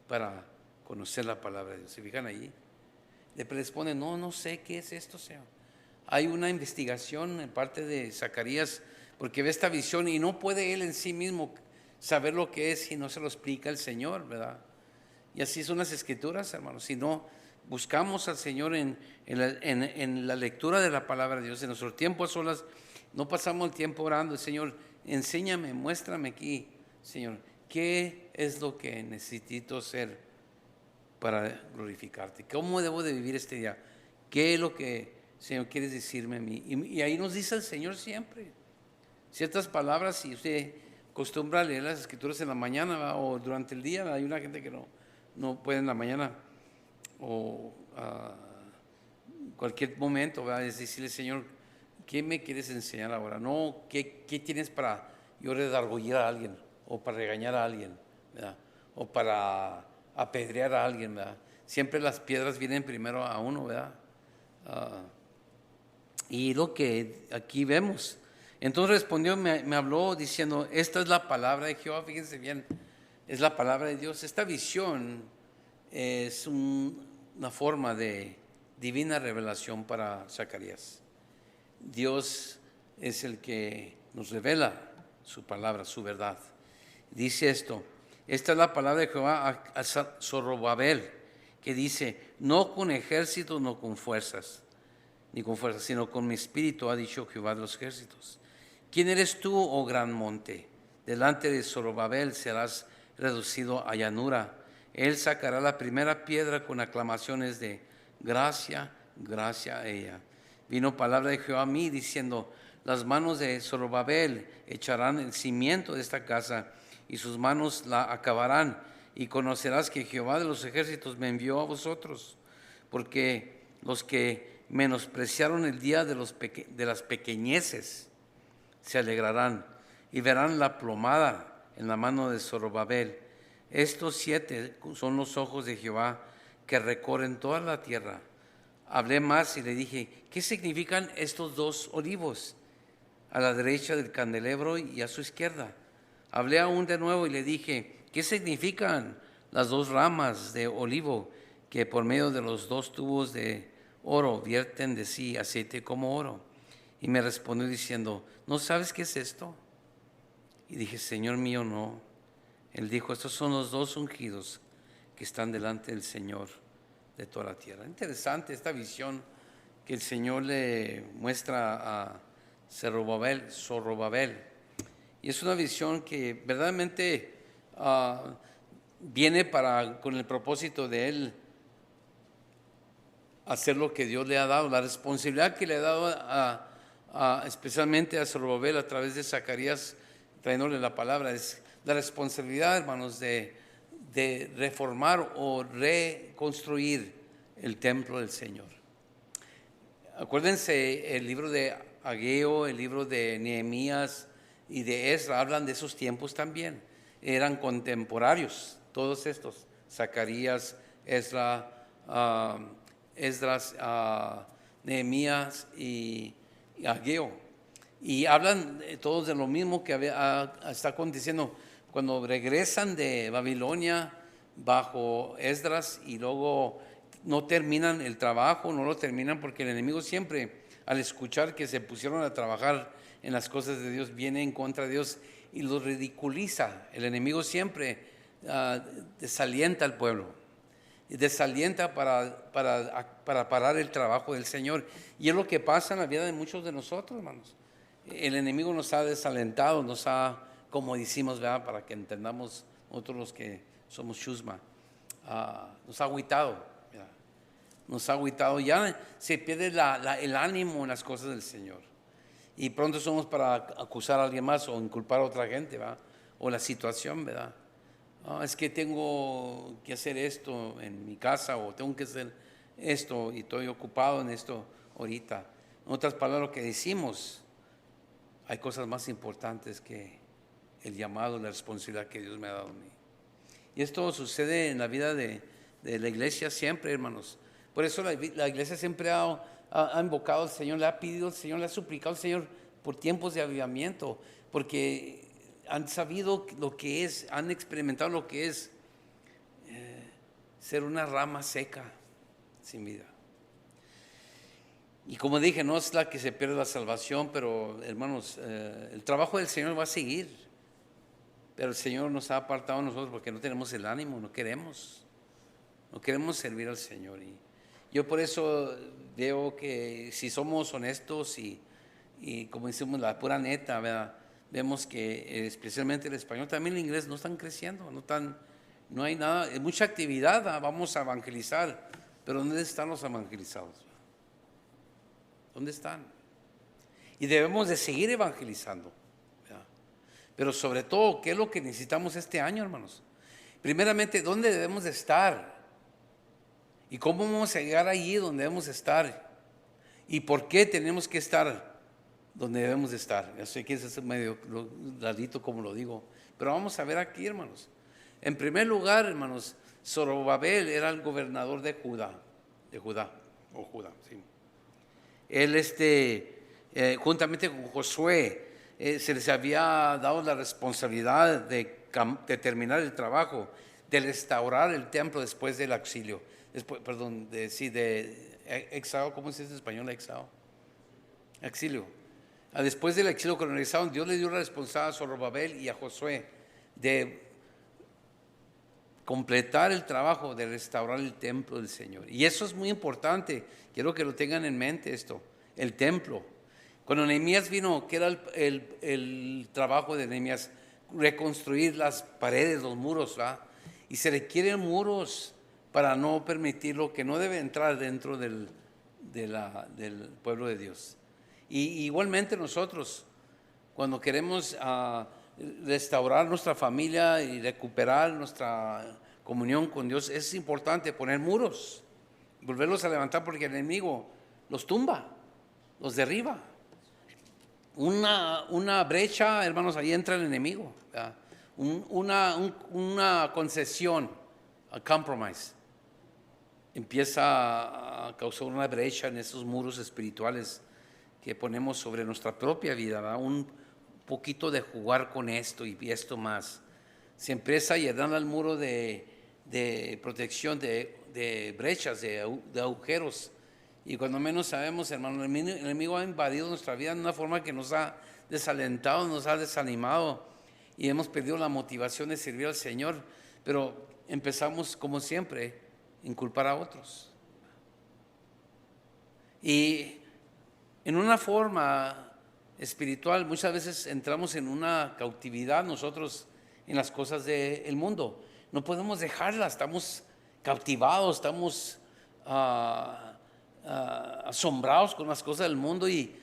para conocer la palabra de Dios. ¿Se fijan allí? Le responde, no sé qué es esto, Señor. Hay una investigación en parte de Zacarías porque ve esta visión y no puede él en sí mismo saber lo que es si no se lo explica el Señor, ¿verdad? Y así son las Escrituras, hermanos. Si no buscamos al Señor en la lectura de la palabra de Dios, en nuestro tiempo a solas, no pasamos el tiempo orando, Señor, enséñame, muéstrame aquí, Señor, ¿qué es lo que necesito ser para glorificarte? ¿Cómo debo de vivir este día? ¿Qué es lo que, Señor, quieres decirme a mí? Y ahí nos dice el Señor siempre ciertas palabras. Si usted acostumbra a leer las Escrituras en la mañana, ¿verdad? O durante el día, ¿verdad? Hay una gente que no puede en la mañana o cualquier momento, ¿verdad? Es decirle, Señor, ¿qué me quieres enseñar ahora? No, ¿qué tienes para yo redargullir a alguien o para regañar a alguien, ¿verdad? O para apedrear a alguien, ¿verdad? Siempre las piedras vienen primero a uno, ¿verdad? Y lo que aquí vemos. Entonces respondió, me habló diciendo, esta es la palabra de Jehová. Fíjense bien, es la palabra de Dios. Esta visión es una forma de divina revelación para Zacarías. Dios es el que nos revela su palabra, su verdad. Dice esto, esta es la palabra de Jehová a Zorobabel, que dice, no con ejército, no con fuerzas, ni con fuerzas, sino con mi espíritu, ha dicho Jehová de los ejércitos. ¿Quién eres tú, oh gran monte? Delante de Zorobabel serás reducido a llanura. Él sacará la primera piedra con aclamaciones de gracia, gracia a ella. Vino palabra de Jehová a mí diciendo, las manos de Zorobabel echarán el cimiento de esta casa y sus manos la acabarán. Y conocerás que Jehová de los ejércitos me envió a vosotros, porque los que menospreciaron el día de las pequeñeces se alegrarán y verán la plomada en la mano de Zorobabel. Estos 7 son los ojos de Jehová que recorren toda la tierra. Hablé más y le dije, ¿qué significan estos 2 olivos a la derecha del candelabro y a su izquierda? Hablé aún de nuevo y le dije, ¿qué significan las 2 ramas de olivo que por medio de los 2 tubos de oro vierten de sí aceite como oro? Y me respondió diciendo, ¿no sabes qué es esto? Y dije, Señor mío, no. Él dijo, estos son los 2 ungidos que están delante del Señor de toda la tierra. Interesante esta visión que el Señor le muestra a Zorobabel. Y es una visión que verdaderamente viene con el propósito de él hacer lo que Dios le ha dado, la responsabilidad que le ha dado especialmente a Zorobabel a través de Zacarías, trayéndole la palabra. Es la responsabilidad, hermanos, de reformar o reconstruir el templo del Señor. Acuérdense, el libro de Ageo, el libro de Nehemías y de Esdras hablan de esos tiempos también. Eran contemporáneos, todos estos, Zacarías, Esdras, Nehemías y Ageo. Y hablan todos de lo mismo que está aconteciendo cuando regresan de Babilonia bajo Esdras y luego no terminan el trabajo, no lo terminan porque el enemigo siempre, al escuchar que se pusieron a trabajar en las cosas de Dios, viene en contra de Dios y los ridiculiza. El enemigo siempre desalienta al pueblo y desalienta para parar el trabajo del Señor. Y es lo que pasa en la vida de muchos de nosotros, hermanos. El enemigo nos ha desalentado, nos ha, como decimos, ¿verdad? Para que entendamos nosotros los que somos chusma, nos ha agüitado. Nos ha agüitado, ya se pierde el ánimo en las cosas del Señor. Y pronto somos para acusar a alguien más o inculpar a otra gente, ¿verdad? O la situación, ¿verdad? Es que tengo que hacer esto en mi casa o tengo que hacer esto y estoy ocupado en esto ahorita. En otras palabras, lo que decimos, hay cosas más importantes que el llamado, la responsabilidad que Dios me ha dado a mí. Y esto sucede en la vida de la iglesia siempre, hermanos. Por eso la iglesia siempre ha invocado al Señor, le ha pedido al Señor, le ha suplicado al Señor por tiempos de avivamiento, porque han sabido lo que es, han experimentado lo que es ser una rama seca, sin vida. Y como dije, no es la que se pierde la salvación, pero hermanos, el trabajo del Señor va a seguir. Pero el Señor nos ha apartado a nosotros porque no tenemos el ánimo, no queremos servir al Señor. Y yo por eso veo que si somos honestos y como decimos la pura neta, ¿verdad? Vemos que especialmente el español, también el inglés no están creciendo, no hay nada, hay mucha actividad, vamos a evangelizar, pero ¿dónde están los evangelizados? ¿Dónde están? Y debemos de seguir evangelizando, ¿verdad? Pero sobre todo, ¿qué es lo que necesitamos este año, hermanos? Primeramente, ¿dónde debemos de estar? ¿Y cómo vamos a llegar allí donde debemos estar? ¿Y por qué tenemos que estar donde debemos de estar? Ya sé que es medio rarito como lo digo, pero vamos a ver aquí, hermanos. En primer lugar, hermanos, Zorobabel era el gobernador de Judá, sí. Él, juntamente con Josué, se les había dado la responsabilidad de terminar el trabajo, de restaurar el templo después del exilio. Exilio, ¿cómo se dice en español exilio? Exilio. Después del exilio colonizado, Dios le dio la responsabilidad a Zorobabel y a Josué de completar el trabajo de restaurar el templo del Señor. Y eso es muy importante, quiero que lo tengan en mente esto, el templo. Cuando Nehemías vino, ¿qué era el trabajo de Nehemías? Reconstruir las paredes, los muros, ¿verdad? Y se requieren muros para no permitir lo que no debe entrar dentro del pueblo de Dios. Y igualmente nosotros, cuando queremos restaurar nuestra familia y recuperar nuestra comunión con Dios, es importante poner muros, volverlos a levantar, porque el enemigo los tumba, los derriba. Una brecha, hermanos, ahí entra el enemigo, ¿verdad? Una concesión, a compromise, empieza a causar una brecha en esos muros espirituales que ponemos sobre nuestra propia vida, ¿verdad? Un poquito de jugar con esto y esto más. Se empieza a llenar el muro de protección, de brechas, de agujeros. Y cuando menos sabemos, hermano, el enemigo ha invadido nuestra vida de una forma que nos ha desalentado, nos ha desanimado y hemos perdido la motivación de servir al Señor. Pero empezamos, como siempre, a inculpar a otros. Y en una forma espiritual, muchas veces entramos en una cautividad nosotros en las cosas del mundo. No podemos dejarlas, estamos cautivados, estamos asombrados con las cosas del mundo y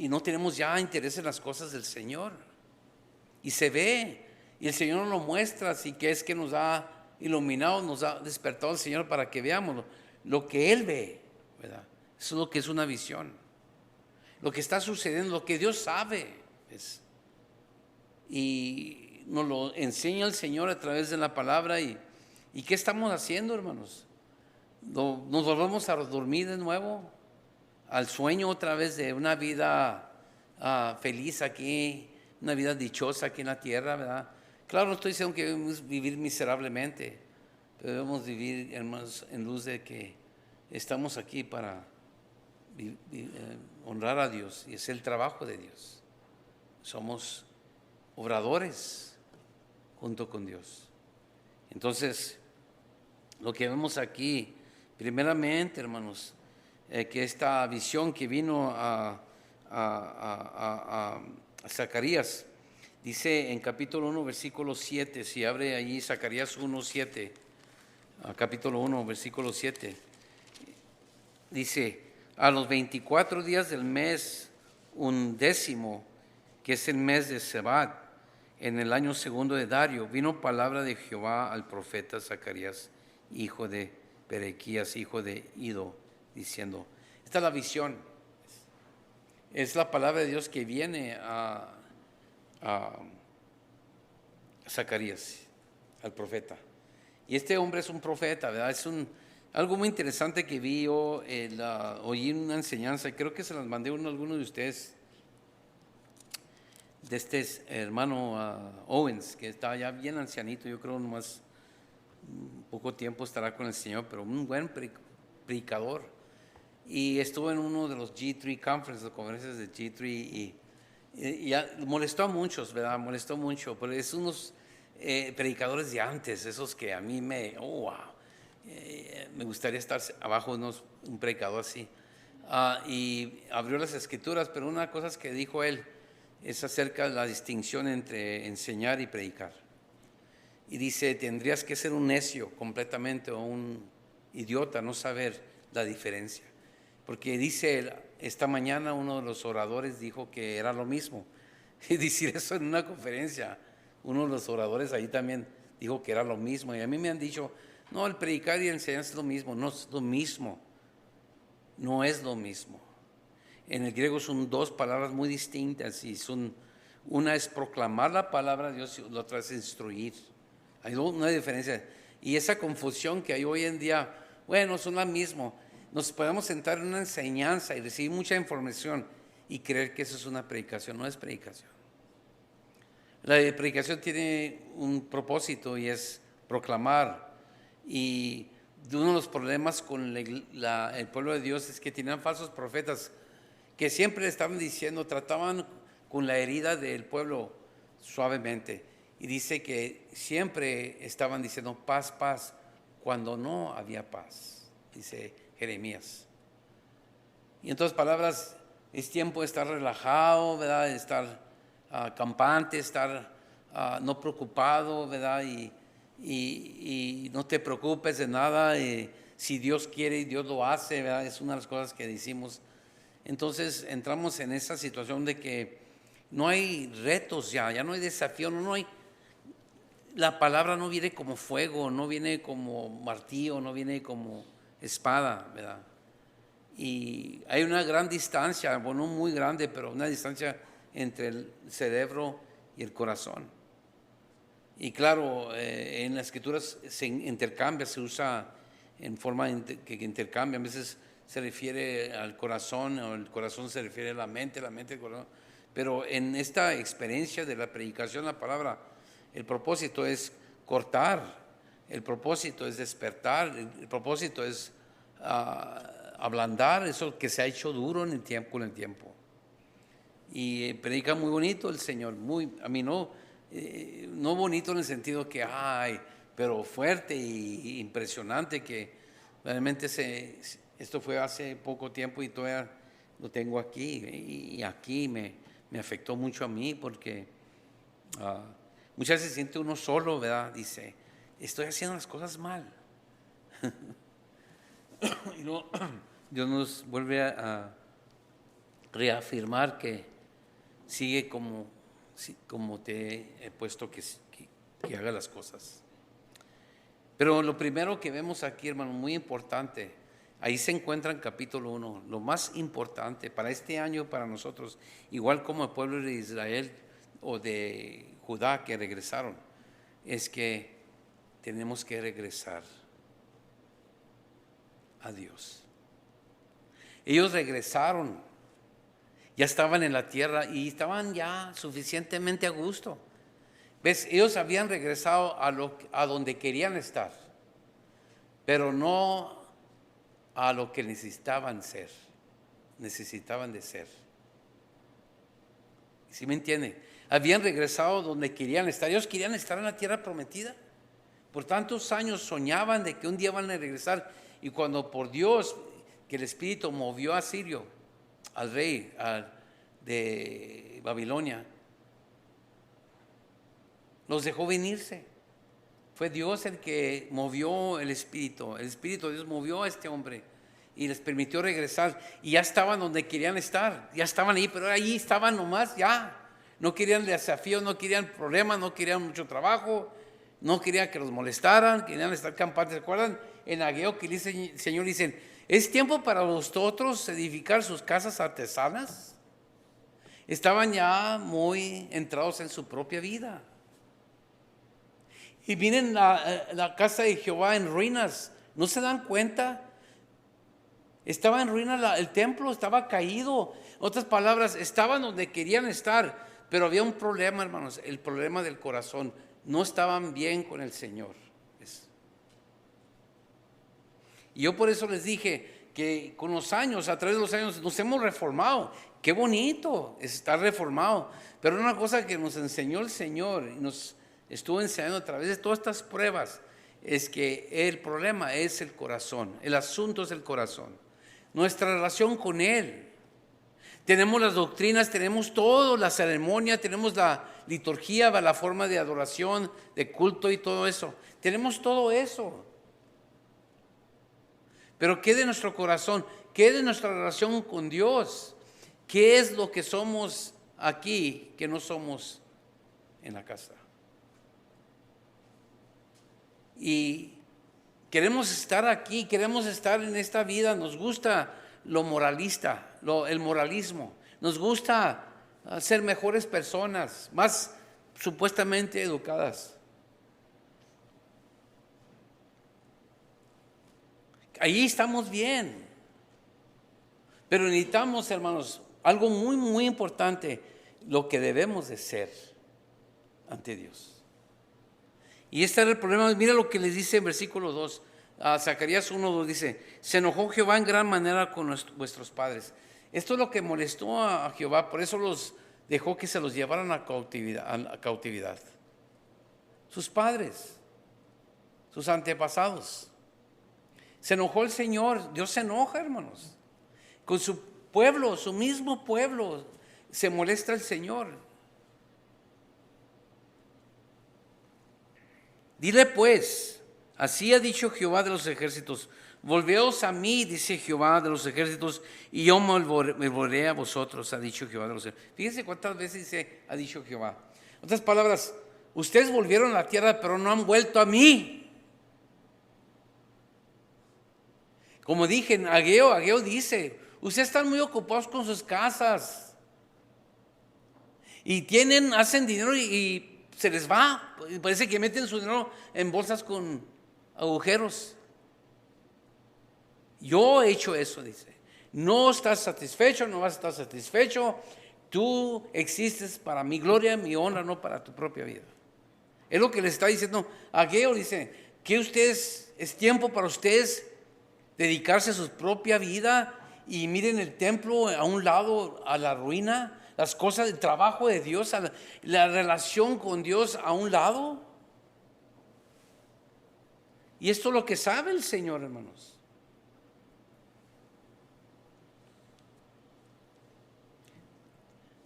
no tenemos ya interés en las cosas del Señor. Y se ve, y el Señor nos lo muestra, así que es que nos ha iluminado, nos ha despertado el Señor para que veamos lo que Él ve, ¿verdad? Eso es lo que es una visión, lo que está sucediendo, lo que Dios sabe. Y nos lo enseña el Señor a través de la palabra. ¿Y qué estamos haciendo, hermanos? Nos volvemos a dormir de nuevo, al sueño otra vez de una vida feliz aquí, una vida dichosa aquí en la tierra, ¿verdad? Claro, no estoy diciendo que debemos vivir miserablemente, pero debemos vivir, hermanos, en luz de que estamos aquí para honrar a Dios, y es el trabajo de Dios. Somos obradores junto con Dios. Entonces, lo que vemos aquí, primeramente, hermanos, que esta visión que vino a Zacarías, dice en capítulo 1, versículo 7, si abre allí Zacarías 1, 7, capítulo 1, versículo 7, dice: a los 24 días del mes 11, que es el mes de Sebat, en el año segundo de Dario, vino palabra de Jehová al profeta Zacarías, hijo de Berequías, hijo de Ido, diciendo. Esta es la visión, es la palabra de Dios que viene a Zacarías, al profeta. Y este hombre es un profeta, ¿verdad? Es algo muy interesante que vi yo, oí una enseñanza, creo que se las mandé a algunos de ustedes, de este hermano Owens, que está ya bien ancianito, yo creo nomás poco tiempo estará con el Señor, pero un buen predicador. Y estuvo en uno de los G3 conferences, las conferencias de G3, y molestó a muchos, ¿verdad? Molestó mucho, pero es unos predicadores de antes, esos que a mí me gustaría estar abajo de un predicador así. Y abrió las escrituras, pero una cosa que dijo él es acerca de la distinción entre enseñar y predicar. Y dice, tendrías que ser un necio completamente o un idiota, no saber la diferencia. Porque dice, esta mañana uno de los oradores dijo que era lo mismo. Y decir eso en una conferencia, uno de los oradores ahí también dijo que era lo mismo. Y a mí me han dicho, no, el predicar y el enseñar es lo mismo. No es lo mismo. No es lo mismo. En el griego son dos palabras muy distintas, y una es proclamar la palabra de Dios y la otra es instruir. Hay una diferencia. Y esa confusión que hay hoy en día, bueno, son la misma. Nos podemos sentar en una enseñanza y recibir mucha información y creer que eso es una predicación. No es predicación. La predicación tiene un propósito y es proclamar. Y uno de los problemas con el pueblo de Dios es que tenían falsos profetas que siempre estaban diciendo, trataban con la herida del pueblo suavemente. Y dice que siempre estaban diciendo paz, paz, cuando no había paz, dice Jeremías. Y en otras palabras, es tiempo de estar relajado, ¿verdad? De estar campante, estar no preocupado, ¿verdad? Y no te preocupes de nada. Si Dios quiere y Dios lo hace, ¿verdad? Es una de las cosas que decimos. Entonces entramos en esa situación de que no hay retos ya no hay desafío, no hay. La palabra no viene como fuego, no viene como martillo, no viene como espada, ¿verdad? Y hay una gran distancia, bueno, no muy grande, pero una distancia entre el cerebro y el corazón. Y claro, en las escrituras se intercambia, se usa en forma que intercambia. A veces se refiere al corazón, o el corazón se refiere a la mente al corazón. Pero en esta experiencia de la predicación, la palabra, el propósito es cortar, el propósito es despertar, el propósito es ablandar eso que se ha hecho duro en el tiempo, con el tiempo. Y predica muy bonito el Señor, a mí no bonito en el sentido que pero fuerte y impresionante, que realmente esto fue hace poco tiempo y todavía lo tengo aquí, y aquí me afectó mucho a mí, porque muchas veces se siente uno solo, ¿verdad? Dice, estoy haciendo las cosas mal. Y luego Dios nos vuelve a reafirmar que sigue como te he puesto que haga las cosas. Pero lo primero que vemos aquí, hermano, muy importante, ahí se encuentra en capítulo 1, lo más importante para este año, para nosotros, igual como el pueblo de Israel o de Judá que regresaron, es que tenemos que regresar a Dios. Ellos regresaron, ya estaban en la tierra y estaban ya suficientemente a gusto. ¿Ves? Ellos habían regresado a donde querían estar, pero no a lo que necesitaban de ser. ¿Sí me entienden? Habían regresado donde querían estar. Ellos querían estar en la tierra prometida. Por tantos años soñaban de que un día van a regresar, y cuando por Dios, que el Espíritu movió a Sirio, al rey de Babilonia, los dejó venirse. Fue Dios el que movió el Espíritu de Dios movió a este hombre y les permitió regresar, y ya estaban donde querían estar, ya estaban ahí, pero allí estaban nomás, ya no querían desafíos, no querían problemas, no querían mucho trabajo, no querían que los molestaran, querían estar campantes. ¿Se acuerdan en Ageo que dice el Señor, dicen, es tiempo para vosotros edificar sus casas artesanas? Estaban ya muy entrados en su propia vida. Y miren la casa de Jehová en ruinas. ¿No se dan cuenta? Estaba en ruinas, el templo estaba caído. Otras palabras, estaban donde querían estar, pero había un problema, hermanos, el problema del corazón. No estaban bien con el Señor. Y yo por eso les dije que con los años, a través de los años, nos hemos reformado. Qué bonito estar reformado. Pero una cosa que nos enseñó el Señor y nos estuvo enseñando a través de todas estas pruebas es que el problema es el corazón, el asunto es el corazón, nuestra relación con Él. Tenemos las doctrinas, tenemos todo, la ceremonia, tenemos la liturgia, la forma de adoración, de culto y todo eso. Tenemos todo eso. Pero ¿qué de nuestro corazón? ¿Qué de nuestra relación con Dios? ¿Qué es lo que somos aquí que no somos en la casa? Y queremos estar aquí, queremos estar en esta vida, nos gusta lo moralista, el moralismo, nos gusta ser mejores personas, más supuestamente educadas. Ahí estamos bien, pero necesitamos, hermanos, algo muy, muy importante, lo que debemos de ser ante Dios. Y este era el problema. Mira lo que les dice en versículo 2, Zacarías 1:2 dice, se enojó Jehová en gran manera con vuestros padres. Esto es lo que molestó a Jehová, por eso los dejó que se los llevaran a cautividad. sus padres, sus antepasados. Se enojó el Señor. Dios se enoja, hermanos. Con su pueblo, su mismo pueblo, se molesta el Señor. Dile pues, así ha dicho Jehová de los ejércitos: volveos a mí, dice Jehová de los ejércitos, y yo me volveré a vosotros, ha dicho Jehová de los ejércitos. Fíjense cuántas veces dice, ha dicho Jehová. En otras palabras, ustedes volvieron a la tierra, pero no han vuelto a mí. Como dije en Ageo dice, ustedes están muy ocupados con sus casas. Y hacen dinero y se les va. Parece que meten su dinero en bolsas con agujeros. Yo he hecho eso, dice. No estás satisfecho, no vas a estar satisfecho. Tú existes para mi gloria, mi honra, no para tu propia vida. Es lo que les está diciendo Ageo. Dice que es tiempo para ustedes dedicarse a su propia vida. Y miren el templo a un lado, a la ruina, las cosas del trabajo de Dios, la relación con Dios a un lado. Y esto es lo que sabe el Señor, hermanos.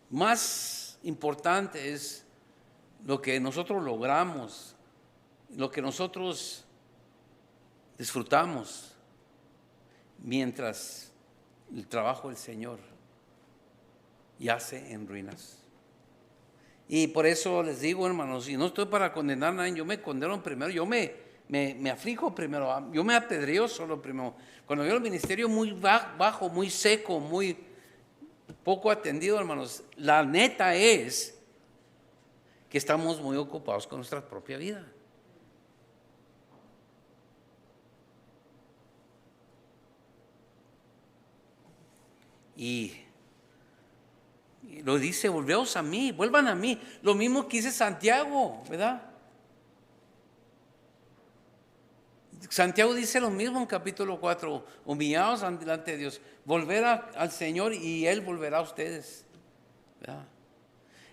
Más importante es lo que nosotros logramos, lo que nosotros disfrutamos, mientras el trabajo del Señor yace en ruinas. Y por eso les digo, hermanos, y no estoy para condenar a nadie, yo me condeno primero, yo me aflijo primero, yo me apedreo solo primero. Cuando veo el ministerio muy bajo, muy seco, muy poco atendido, hermanos, la neta es que estamos muy ocupados con nuestra propia vida. Y lo dice, volveos a mí, vuelvan a mí. Lo mismo que dice Santiago, ¿verdad? Santiago dice lo mismo en capítulo 4, humillaos delante de Dios, volver al Señor y Él volverá a ustedes, ¿verdad?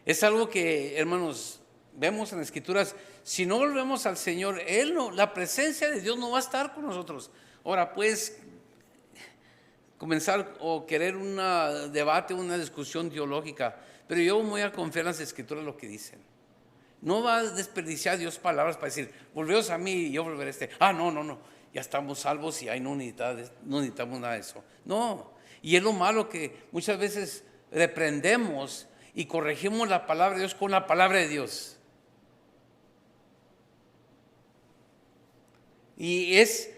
Es algo que, hermanos, vemos en las Escrituras. Si no volvemos al Señor, la presencia de Dios no va a estar con nosotros. Ahora, puedes comenzar o querer un debate, una discusión teológica, pero yo voy a confiar en las Escrituras lo que dicen. No va a desperdiciar Dios palabras para decir, volveos a mí y yo volveré a no, ya estamos salvos y ahí no necesitamos nada de eso. No, y es lo malo que muchas veces reprendemos y corregimos la palabra de Dios con la palabra de Dios. Y es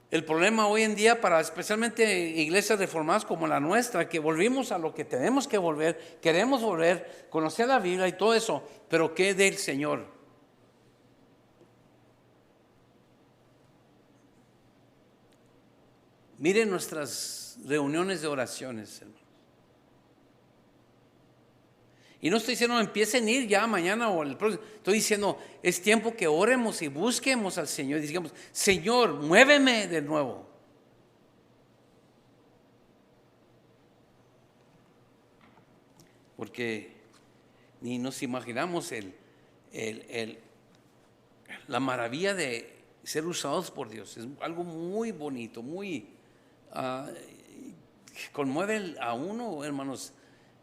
el problema hoy en día para especialmente iglesias reformadas como la nuestra, que volvimos a lo que tenemos que volver, queremos volver, conocer la Biblia y todo eso, pero ¿qué del Señor? Miren nuestras reuniones de oraciones, hermanos. Y no estoy diciendo empiecen a ir ya mañana o el próximo. Estoy diciendo es tiempo que oremos y busquemos al Señor y digamos, Señor, muéveme de nuevo. Porque ni nos imaginamos la maravilla de ser usados por Dios. Es algo muy bonito, muy conmueve a uno, hermanos.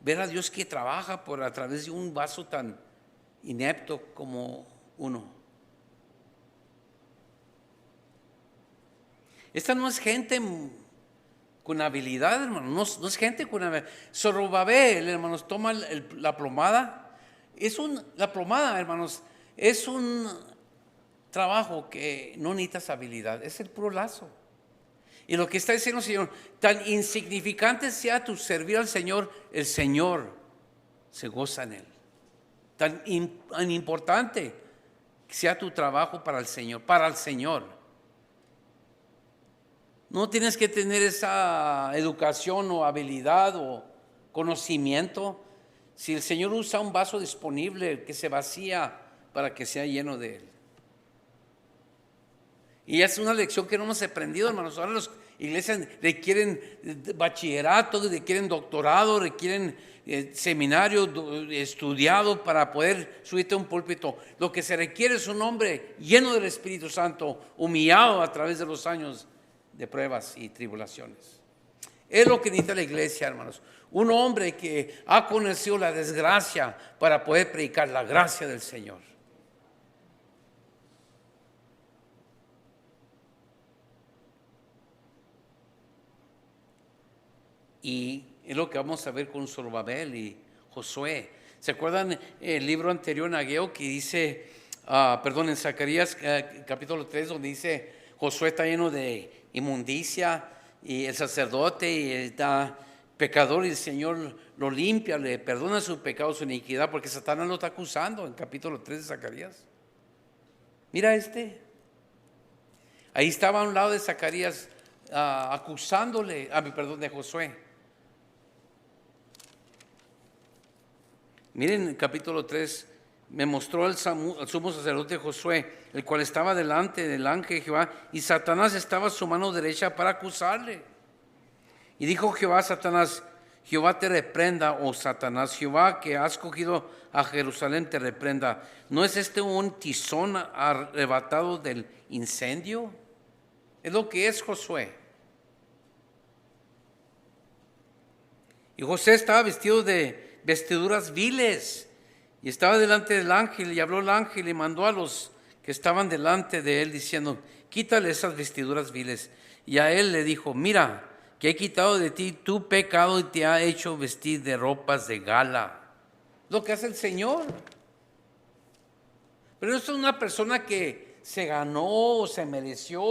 Ver a Dios que trabaja a través de un vaso tan inepto como uno. Esta no es gente con habilidad, hermano. No es gente con habilidad. Zorobabel, hermanos, toma la plomada. La plomada, hermanos, es un trabajo que no necesitas habilidad. Es el puro lazo. Y lo que está diciendo el Señor, tan insignificante sea tu servir al Señor, el Señor se goza en él. Tan importante sea tu trabajo para el Señor. No tienes que tener esa educación o habilidad o conocimiento. Si el Señor usa un vaso disponible que se vacía para que sea lleno de él. Y es una lección que no hemos aprendido, hermanos. Ahora iglesias requieren bachillerato, requieren doctorado, requieren seminario estudiado para poder subirte a un púlpito. Lo que se requiere es un hombre lleno del Espíritu Santo, humillado a través de los años de pruebas y tribulaciones. Es lo que necesita la iglesia, hermanos. Un hombre que ha conocido la desgracia para poder predicar la gracia del Señor. Y es lo que vamos a ver con Zorobabel y Josué. ¿Se acuerdan el libro anterior en Ageo que dice, en Zacarías capítulo 3, donde dice Josué está lleno de inmundicia y el sacerdote y está pecador y el Señor lo limpia, le perdona su pecado, su iniquidad, porque Satanás lo está acusando en capítulo 3 de Zacarías? Mira ahí estaba a un lado de Zacarías acusándole, de Josué. Miren el capítulo 3, me mostró el sumo sacerdote Josué, el cual estaba delante del ángel de Jehová, y Satanás estaba a su mano derecha para acusarle. Y dijo Jehová a Satanás, Jehová te reprenda, oh Satanás, Jehová que has cogido a Jerusalén te reprenda. ¿No es este un tizón arrebatado del incendio? Es lo que es Josué. Y José estaba vestido de vestiduras viles y estaba delante del ángel, y habló el ángel y mandó a los que estaban delante de él diciendo, quítale esas vestiduras viles. Y a él le dijo, mira, que he quitado de ti tu pecado y te ha hecho vestir de ropas de gala. Lo que hace el Señor. Pero no es una persona que se ganó, se mereció,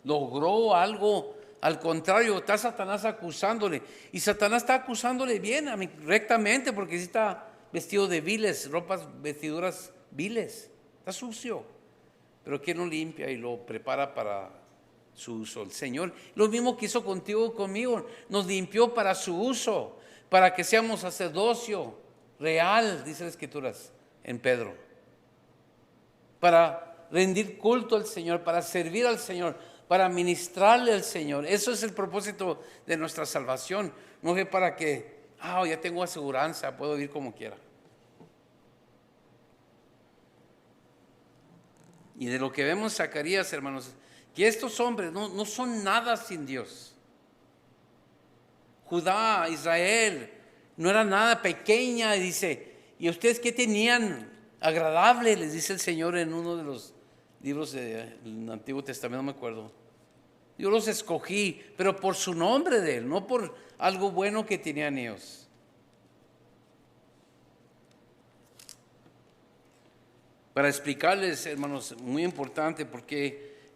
logró algo. Al contrario, está Satanás acusándole. Y Satanás está acusándole bien, rectamente, porque sí está vestido de viles, vestiduras viles. Está sucio. Pero ¿quién lo limpia y lo prepara para su uso? El Señor. Lo mismo que hizo contigo y conmigo. Nos limpió para su uso, para que seamos sacerdocio real, dice las Escrituras en Pedro. Para rendir culto al Señor, para servir al Señor, para ministrarle al Señor. Eso es el propósito de nuestra salvación. No es para que, ya tengo aseguranza, puedo vivir como quiera. Y de lo que vemos en Zacarías, hermanos, que estos hombres no son nada sin Dios. Judá, Israel, no era nada pequeña, y dice, ¿y ustedes qué tenían agradable? Les dice el Señor en uno de los libros del Antiguo Testamento, no me acuerdo. Yo los escogí, pero por su nombre de Él, no por algo bueno que tenían ellos. Para explicarles, hermanos, muy importante porque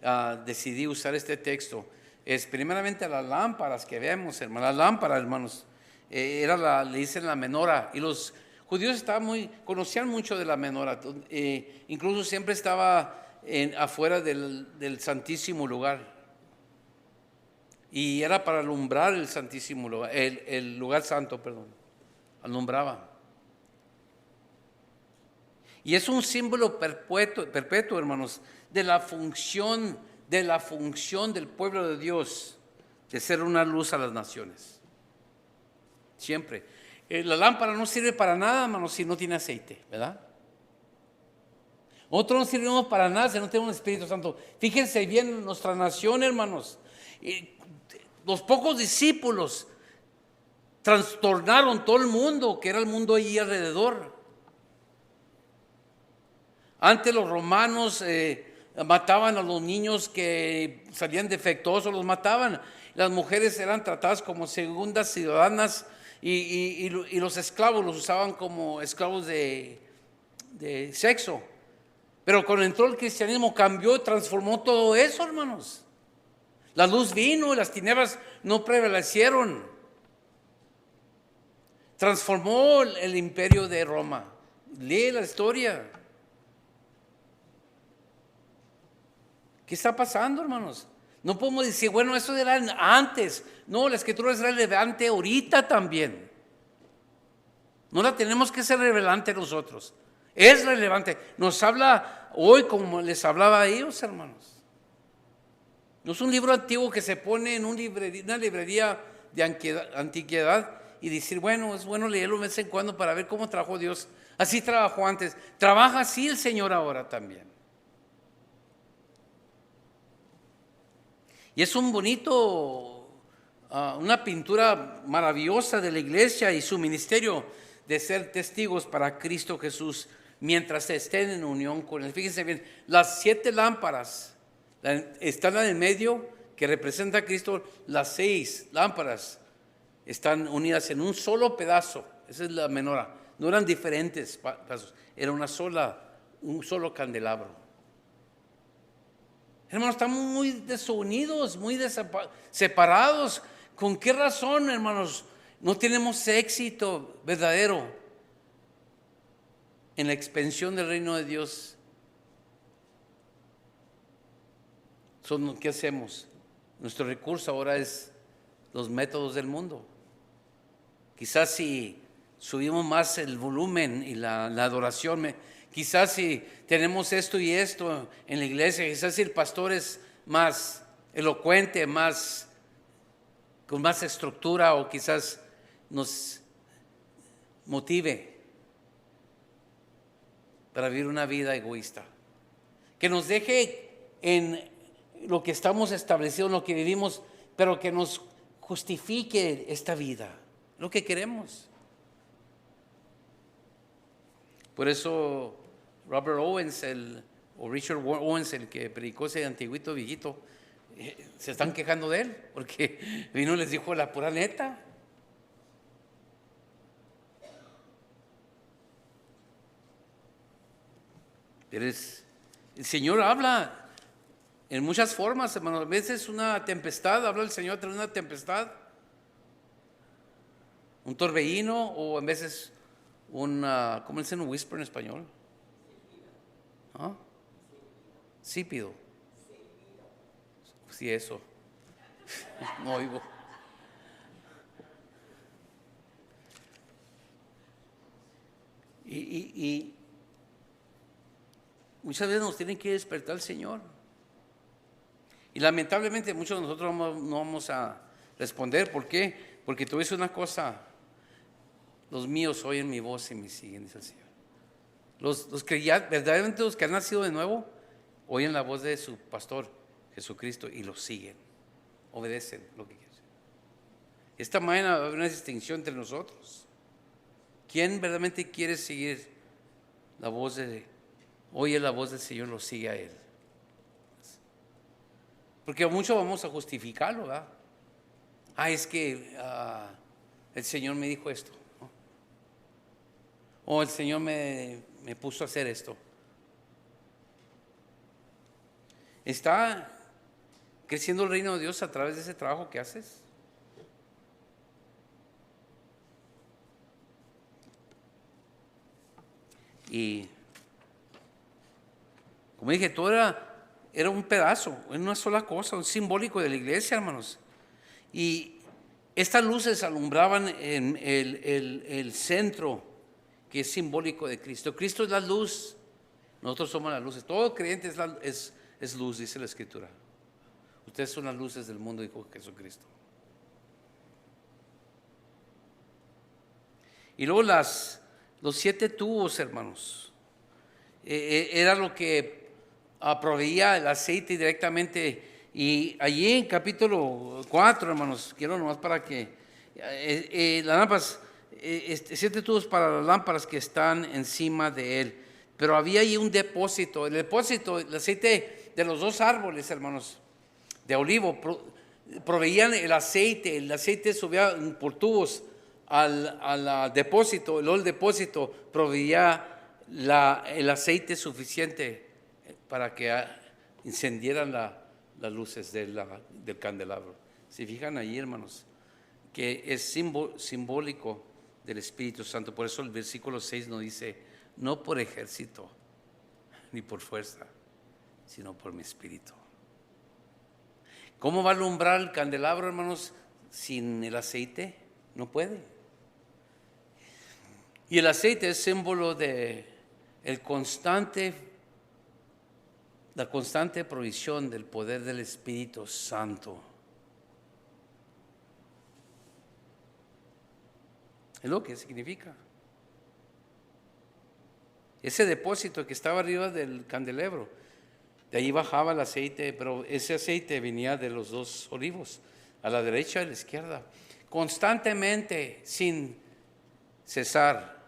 decidí usar este texto, es primeramente las lámparas que vemos, hermanos. La lámpara, hermanos, le dicen la menora, y los judíos conocían mucho de la menora, incluso siempre estaba afuera del santísimo lugar. Y era para alumbrar el santísimo lugar, el lugar santo, alumbraba. Y es un símbolo perpetuo, hermanos, de la función del pueblo de Dios, de ser una luz a las naciones. Siempre. La lámpara no sirve para nada, hermanos, si no tiene aceite, ¿verdad? Nosotros no servimos para nada si no tenemos un Espíritu Santo. Fíjense bien en nuestra nación, hermanos. Los pocos discípulos trastornaron todo el mundo, que era el mundo allí alrededor. Antes los romanos mataban a los niños que salían defectuosos, los mataban. Las mujeres eran tratadas como segundas ciudadanas y los esclavos los usaban como esclavos de sexo. Pero cuando entró el cristianismo cambió y transformó todo eso, hermanos. La luz vino y las tinieblas no prevalecieron. Transformó el imperio de Roma. Lee la historia. ¿Qué está pasando, hermanos? No podemos decir, bueno, eso era antes. No, la Escritura es relevante ahorita también. No la tenemos que ser relevante nosotros. Es relevante. Nos habla hoy como les hablaba a ellos, hermanos. No es un libro antiguo que se pone en una librería de antigüedad y decir, bueno, es bueno leerlo de vez en cuando para ver cómo trabajó Dios. Así trabajó antes. Trabaja así el Señor ahora también. Y es un bonito, una pintura maravillosa de la iglesia y su ministerio de ser testigos para Cristo Jesús mientras estén en unión con Él. Fíjense bien, las 7 lámparas están en el medio que representa a Cristo. Las 6 lámparas están unidas en un solo pedazo. Esa es la menorá. No eran diferentes pedazos, era un solo candelabro. Hermanos, estamos muy desunidos, muy separados. ¿Con qué razón, hermanos? No tenemos éxito verdadero en la expansión del reino de Dios. ¿Qué hacemos? Nuestro recurso ahora es los métodos del mundo. Quizás si subimos más el volumen y la adoración, quizás si tenemos esto y esto en la iglesia, quizás si el pastor es más elocuente, con más estructura, o quizás nos motive para vivir una vida egoísta. Que nos deje en lo que estamos establecidos, en lo que vivimos, pero que nos justifique esta vida, lo que queremos. Por eso Robert Owens, o Richard Owens, el que predicó ese antiguito viejito, se están quejando de él, porque vino y les dijo la pura neta. Pero el Señor habla en muchas formas, hermanos. A veces una tempestad, habla el Señor a través de una tempestad, un torbellino, o a veces ¿cómo dicen un whisper en español? ¿Ah? Sípido. Sí, eso. No oigo. Y muchas veces nos tienen que despertar el Señor. Y lamentablemente muchos de nosotros no vamos a responder. ¿Por qué? Porque te voy a decir una cosa: los míos oyen mi voz y me siguen, dice el Señor. Verdaderamente los que han nacido de nuevo oyen la voz de su pastor Jesucristo y lo siguen, obedecen lo que quieren. Esta mañana va a haber una distinción entre nosotros. ¿Quién verdaderamente quiere seguir oye la voz del Señor, lo sigue a Él? Porque mucho vamos a justificarlo, ¿verdad? Es que el Señor me dijo esto, ¿no? O el Señor me puso a hacer esto. ¿Está creciendo el reino de Dios a través de ese trabajo que haces? Y como dije, todo era un pedazo, una sola cosa, un simbólico de la iglesia, hermanos. Y estas luces alumbraban en el centro, que es simbólico de Cristo. Cristo es la luz, nosotros somos las luces. Todo creyente es luz, dice la Escritura. Ustedes son las luces del mundo, dijo Jesucristo. Y luego los 7 tubos, hermanos, era lo que proveía el aceite directamente. Y allí en capítulo 4, hermanos, quiero nomás para que las lámparas, 7 tubos para las lámparas que están encima de él. Pero había allí un depósito. El depósito, el aceite de los 2 árboles, hermanos, de olivo, proveían el aceite subía por tubos al depósito. Luego el depósito proveía el aceite suficiente para que encendieran las luces del candelabro. Se fijan ahí, hermanos, que es simbólico del Espíritu Santo. Por eso el versículo 6 nos dice: no por ejército ni por fuerza, sino por mi espíritu. ¿Cómo va a alumbrar el candelabro, hermanos, sin el aceite? No puede. Y el aceite es símbolo de el constante la constante provisión del poder del Espíritu Santo. Es lo que significa. Ese depósito que estaba arriba del candelabro, de ahí bajaba el aceite, pero ese aceite venía de los dos olivos, a la derecha y a la izquierda. Constantemente, sin cesar,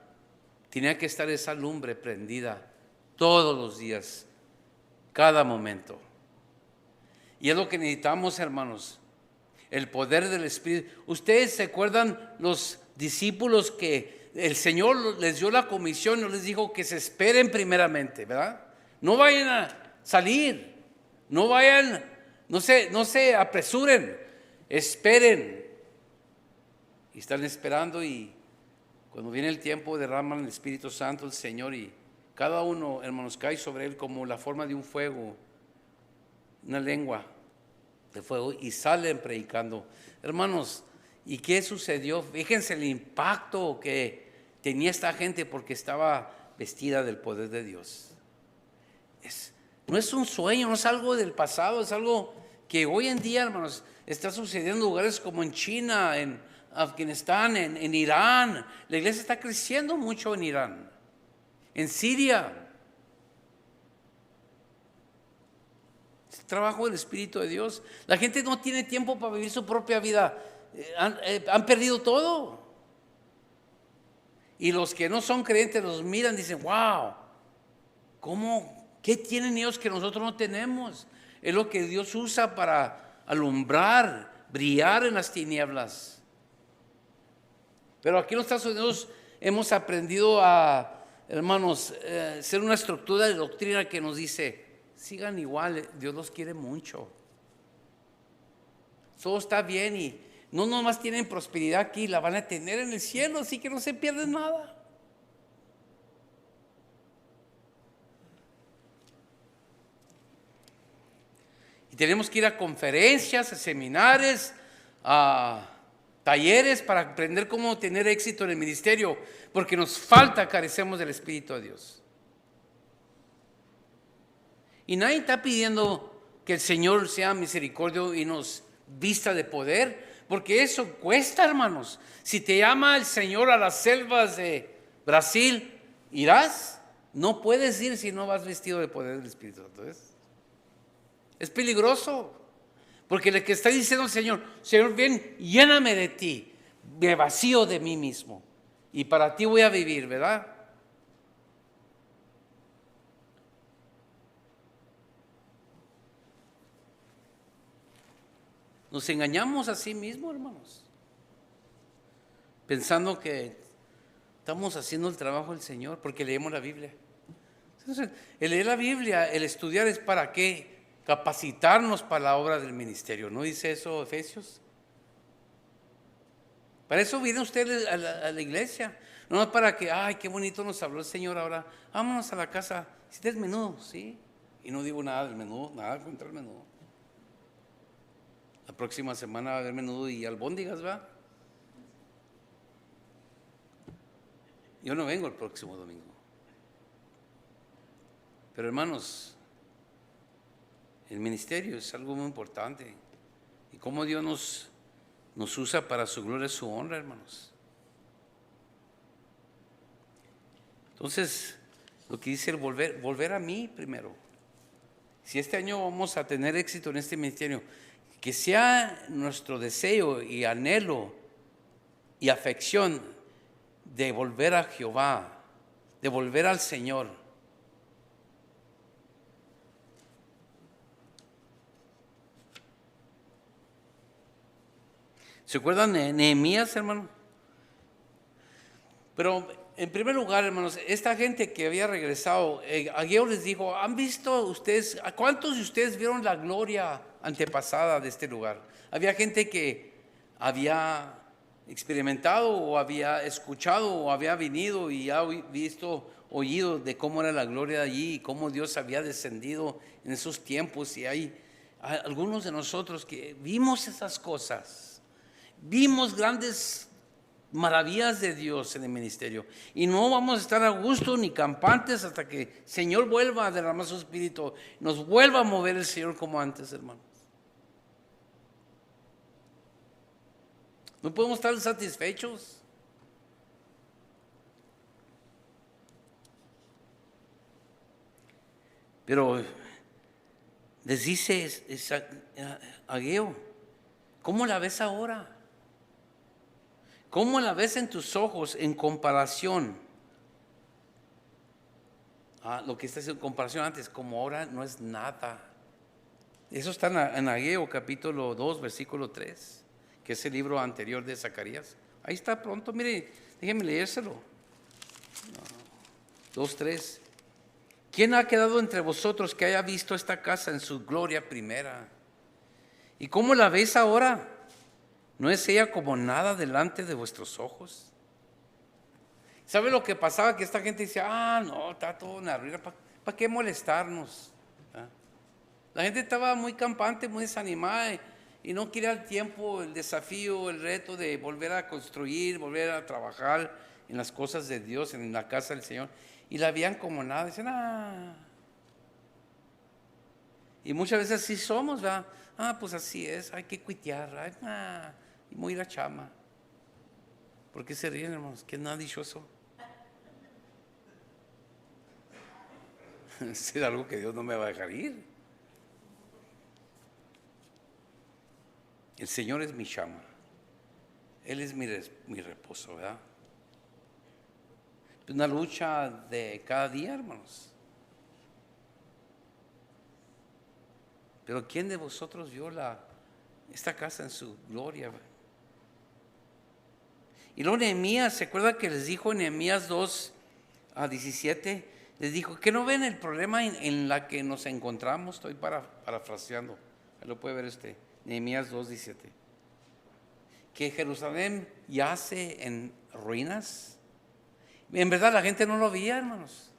tenía que estar esa lumbre prendida todos los días, cada momento. Y es lo que necesitamos, hermanos, el poder del Espíritu. Ustedes se acuerdan los discípulos que el Señor les dio la comisión, no les dijo que se esperen primeramente, ¿verdad? No vayan a salir, no vayan, no se apresuren, esperen. Y están esperando, y cuando viene el tiempo derraman el Espíritu Santo, el Señor, y cada uno, hermanos, cae sobre él como la forma de un fuego, una lengua de fuego, y salen predicando. Hermanos, ¿y qué sucedió? Fíjense el impacto que tenía esta gente porque estaba vestida del poder de Dios. No es un sueño, no es algo del pasado, es algo que hoy en día, hermanos, está sucediendo en lugares como en China, en Afganistán, en Irán. La iglesia está creciendo mucho en Irán, en Siria. Es el trabajo del Espíritu de Dios. La gente no tiene tiempo para vivir su propia vida. Han perdido todo. Y los que no son creyentes los miran y dicen: wow, ¿qué tienen ellos que nosotros no tenemos? Es lo que Dios usa para alumbrar, brillar en las tinieblas. Pero aquí en los Estados Unidos hemos aprendido a, hermanos, ser una estructura de doctrina que nos dice: sigan igual, Dios los quiere mucho. Todo está bien y no nomás tienen prosperidad aquí, la van a tener en el cielo, así que no se pierden nada. Y tenemos que ir a conferencias, a seminarios, a talleres para aprender cómo tener éxito en el ministerio, porque nos falta, carecemos del Espíritu de Dios. Y nadie está pidiendo que el Señor sea misericordioso y nos vista de poder, porque eso cuesta, hermanos. Si te llama el Señor a las selvas de Brasil, ¿irás? No puedes ir si no vas vestido de poder del Espíritu Santo. Es peligroso, porque el que está diciendo al Señor: Señor, ven, lléname de ti, me vacío de mí mismo y para ti voy a vivir, ¿verdad? Nos engañamos a sí mismos, hermanos, pensando que estamos haciendo el trabajo del Señor porque leemos la Biblia. Entonces, el leer la Biblia, el estudiar, es para qué: capacitarnos para la obra del ministerio. ¿No dice eso Efesios? Para eso viene usted a la iglesia, no es para que: ay, qué bonito nos habló el Señor ahora, vámonos a la casa. Si es menudo, sí, y no digo nada del menudo, nada contra el menudo. La próxima semana va a haber menudo y albóndigas, ¿va? Yo no vengo el próximo domingo. Pero, hermanos, el ministerio es algo muy importante. Y cómo Dios nos usa para su gloria y su honra, hermanos. Entonces, lo que dice el volver a mí primero. Si este año vamos a tener éxito en este ministerio, que sea nuestro deseo y anhelo y afección de volver a Jehová, de volver al Señor. ¿Se acuerdan de Nehemías, hermano? Pero en primer lugar, hermanos, esta gente que había regresado, Ageo les dijo: ¿han visto ustedes, a cuántos de ustedes vieron la gloria antepasada de este lugar? Había gente que había experimentado o había escuchado o había venido y ha oído de cómo era la gloria de allí y cómo Dios había descendido en esos tiempos. Y hay algunos de nosotros que vimos esas cosas, vimos grandes maravillas de Dios en el ministerio. Y no vamos a estar a gusto ni campantes hasta que el Señor vuelva a derramar su espíritu, nos vuelva a mover el Señor como antes, hermanos. No podemos estar satisfechos. Pero les dice Ageo, ¿cómo la ves ahora? ¿Cómo la ves en tus ojos en comparación a lo que está haciendo en comparación antes? Como ahora no es nada. Eso está en Ageo capítulo 2, versículo 3, que es el libro anterior de Zacarías. Ahí está pronto, mire, déjenme leérselo. 2:3. ¿Quién ha quedado entre vosotros que haya visto esta casa en su gloria primera? ¿Y cómo la ves ahora? ¿No es ella como nada delante de vuestros ojos? ¿Sabe lo que pasaba? Que esta gente decía, no, está todo en la ruina, ¿para qué molestarnos? La gente estaba muy campante, muy desanimada y no quería el tiempo, el desafío, el reto de volver a construir, volver a trabajar en las cosas de Dios, en la casa del Señor. Y la veían como nada, dicen, Y muchas veces así somos, ¿verdad? Pues así es, hay que cuitear, y muy la chama. ¿Por qué se ríen, hermanos? ¿Quién no ha dicho eso? Es algo que Dios no me va a dejar ir. El Señor es mi chama. Él es mi reposo, ¿verdad? Es una lucha de cada día, hermanos. Pero ¿quién de vosotros vio esta casa en su gloria? Y luego Nehemías, ¿se acuerda que les dijo en Nehemías 2:17? Les dijo, ¿que no ven el problema en la que nos encontramos? Estoy parafraseando. Ahí lo puede ver Nehemías 2:17. Que Jerusalén yace en ruinas. En verdad la gente no lo veía, hermanos.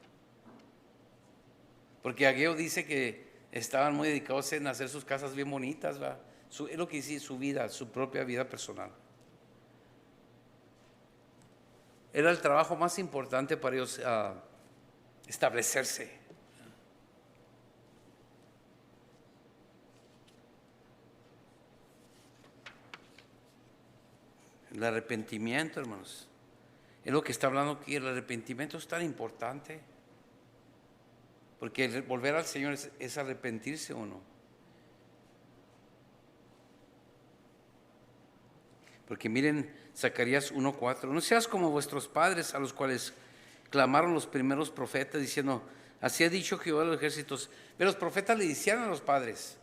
Porque Ageo dice que estaban muy dedicados en hacer sus casas bien bonitas, ¿verdad? Es lo que dice su vida, su propia vida personal. Era el trabajo más importante para ellos establecerse. El arrepentimiento, hermanos. Es lo que está hablando aquí. El arrepentimiento es tan importante. Porque el volver al Señor es arrepentirse o no. Porque miren Zacarías 1:4. No seas como vuestros padres, a los cuales clamaron los primeros profetas diciendo, así ha dicho Jehová de los ejércitos. Pero los profetas le decían a los padres,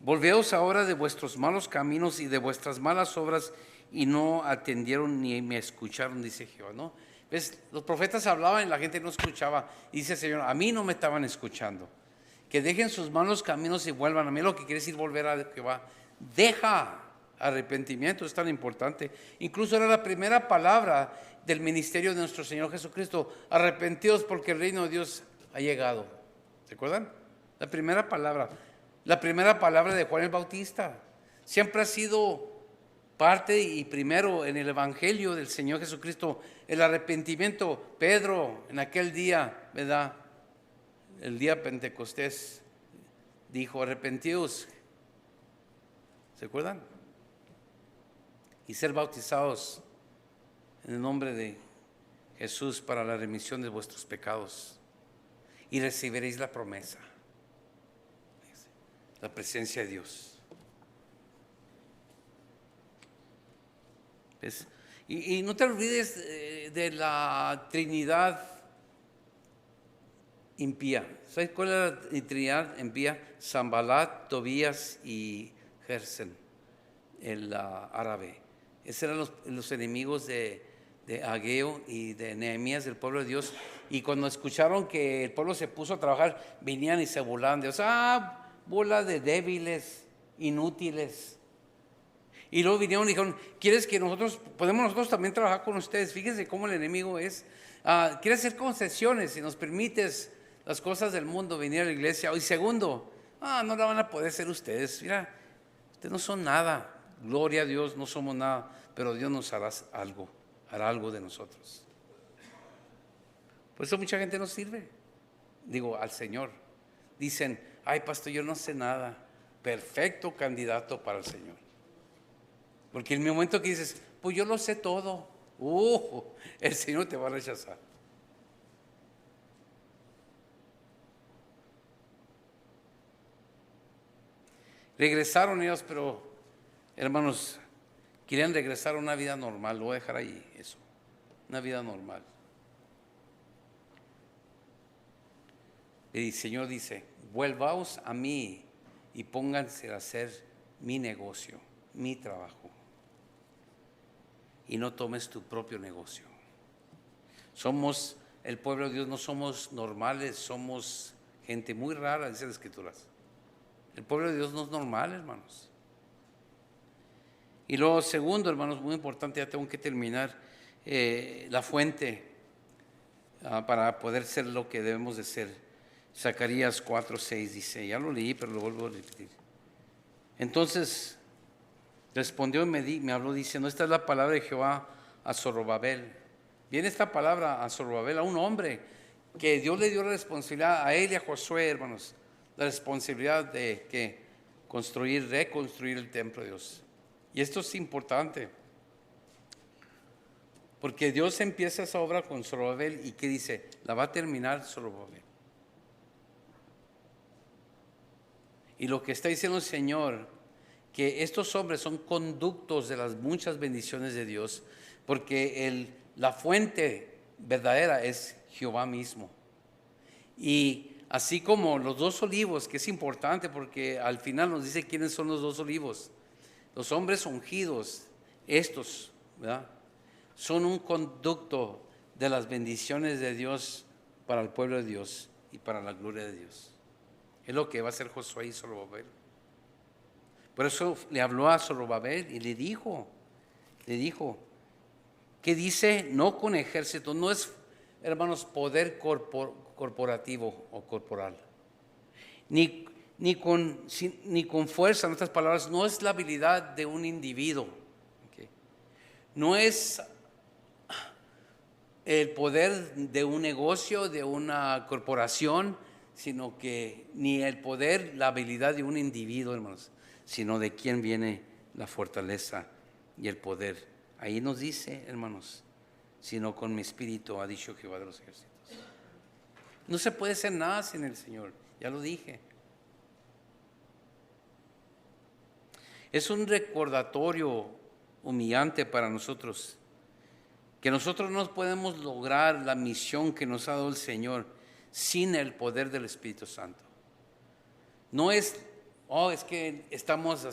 volveos ahora de vuestros malos caminos y de vuestras malas obras, y no atendieron ni me escucharon, dice Jehová, ¿no? ¿Ves? Los profetas hablaban y la gente no escuchaba. Y dice el Señor, a mí no me estaban escuchando. Que dejen sus malos caminos y vuelvan a mí. Lo que quiere decir volver a Jehová. Deja. Arrepentimiento es tan importante. Incluso era la primera palabra del ministerio de nuestro Señor Jesucristo. Arrepentidos porque el reino de Dios ha llegado. ¿Se acuerdan? La primera palabra de Juan el Bautista. Siempre ha sido parte y primero en el Evangelio del Señor Jesucristo, el arrepentimiento. Pedro en aquel día, ¿verdad? El día Pentecostés dijo, arrepentidos. ¿Se acuerdan? Y ser bautizados en el nombre de Jesús para la remisión de vuestros pecados. Y recibiréis la promesa, la presencia de Dios. Y no te olvides de la Trinidad impía. ¿Sabes cuál era la Trinidad impía? Sanbalat, Tobías y Gersem, el árabe. Esos eran los enemigos de Ageo y de Nehemías, del pueblo de Dios. Y cuando escucharon que el pueblo se puso a trabajar, venían y se burlaban de ellos. Bola de débiles, inútiles. Y luego vinieron y dijeron, ¿quieres que podemos nosotros también trabajar con ustedes? Fíjense cómo el enemigo es. ¿Quieres hacer concesiones si nos permites las cosas del mundo venir a la iglesia? Y segundo, no la van a poder hacer ustedes. Mira, ustedes no son nada. Gloria a Dios, no somos nada. pero Dios nos hará algo de nosotros. Por eso mucha gente no sirve, digo, al Señor. Dicen, ay, pastor, yo no sé nada. Perfecto candidato para el Señor. Porque en el momento que dices, pues yo lo sé todo, el Señor te va a rechazar. Regresaron ellos, pero hermanos, querían regresar a una vida normal. Lo voy a dejar ahí, eso, una vida normal. Y el Señor dice, vuelvaos a mí y pónganse a hacer mi negocio, mi trabajo. Y no tomes tu propio negocio. Somos el pueblo de Dios, no somos normales, somos gente muy rara, dice las Escrituras. El pueblo de Dios no es normal, hermanos. Y luego, segundo, hermanos, muy importante, ya tengo que terminar, la fuente para poder ser lo que debemos de ser. Zacarías 4:6 dice, ya lo leí, pero lo vuelvo a repetir. Entonces respondió y me habló diciendo, esta es la palabra de Jehová a Zorobabel. Viene esta palabra a Zorobabel, a un hombre que Dios le dio la responsabilidad a él y a Josué, hermanos, la responsabilidad de reconstruir el templo de Dios. Y esto es importante, porque Dios empieza esa obra con Zorobabel y ¿qué dice? La va a terminar Zorobabel. Y lo que está diciendo el Señor, que estos hombres son conductos de las muchas bendiciones de Dios, porque la fuente verdadera es Jehová mismo. Y así como los dos olivos, que es importante porque al final nos dice quiénes son los dos olivos. Los hombres ungidos, estos, ¿verdad?, son un conducto de las bendiciones de Dios para el pueblo de Dios y para la gloria de Dios. Es lo que va a hacer Josué y Zorobabel. Por eso le habló a Zorobabel y le dijo, que dice, no con ejército, no es, hermanos, poder corporativo o corporal, ni con fuerza, en otras palabras, no es la habilidad de un individuo, ¿okay? No es el poder de un negocio, de una corporación, sino que ni el poder, la habilidad de un individuo, hermanos, sino de quién viene la fortaleza y el poder. Ahí nos dice, hermanos, sino con mi espíritu, ha dicho Jehová de los ejércitos. No se puede hacer nada sin el Señor, ya lo dije. Es un recordatorio humillante para nosotros, que nosotros no podemos lograr la misión que nos ha dado el Señor sin el poder del Espíritu Santo. No es, es que estamos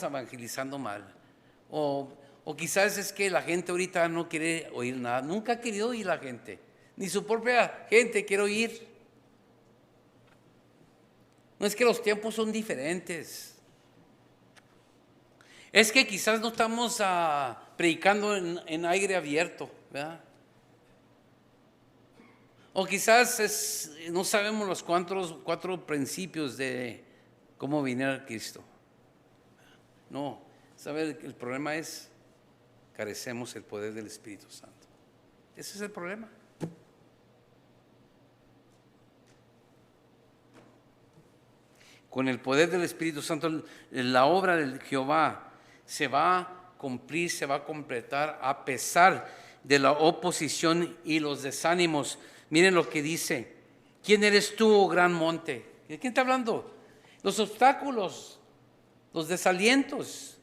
evangelizando mal. O quizás es que la gente ahorita no quiere oír nada. Nunca ha querido oír la gente. Ni su propia gente quiere oír. No es que los tiempos son diferentes. Es que quizás no estamos predicando en aire abierto, ¿verdad? O quizás no sabemos los cuatro principios de cómo viniera Cristo. No, ¿sabe? El problema es carecemos el poder del Espíritu Santo. Ese es el problema. Con el poder del Espíritu Santo, la obra de Jehová se va a cumplir, se va a completar a pesar de la oposición y los desánimos. Miren lo que dice. ¿Quién eres tú, oh gran monte? ¿De quién está hablando? Los obstáculos, los desalientos,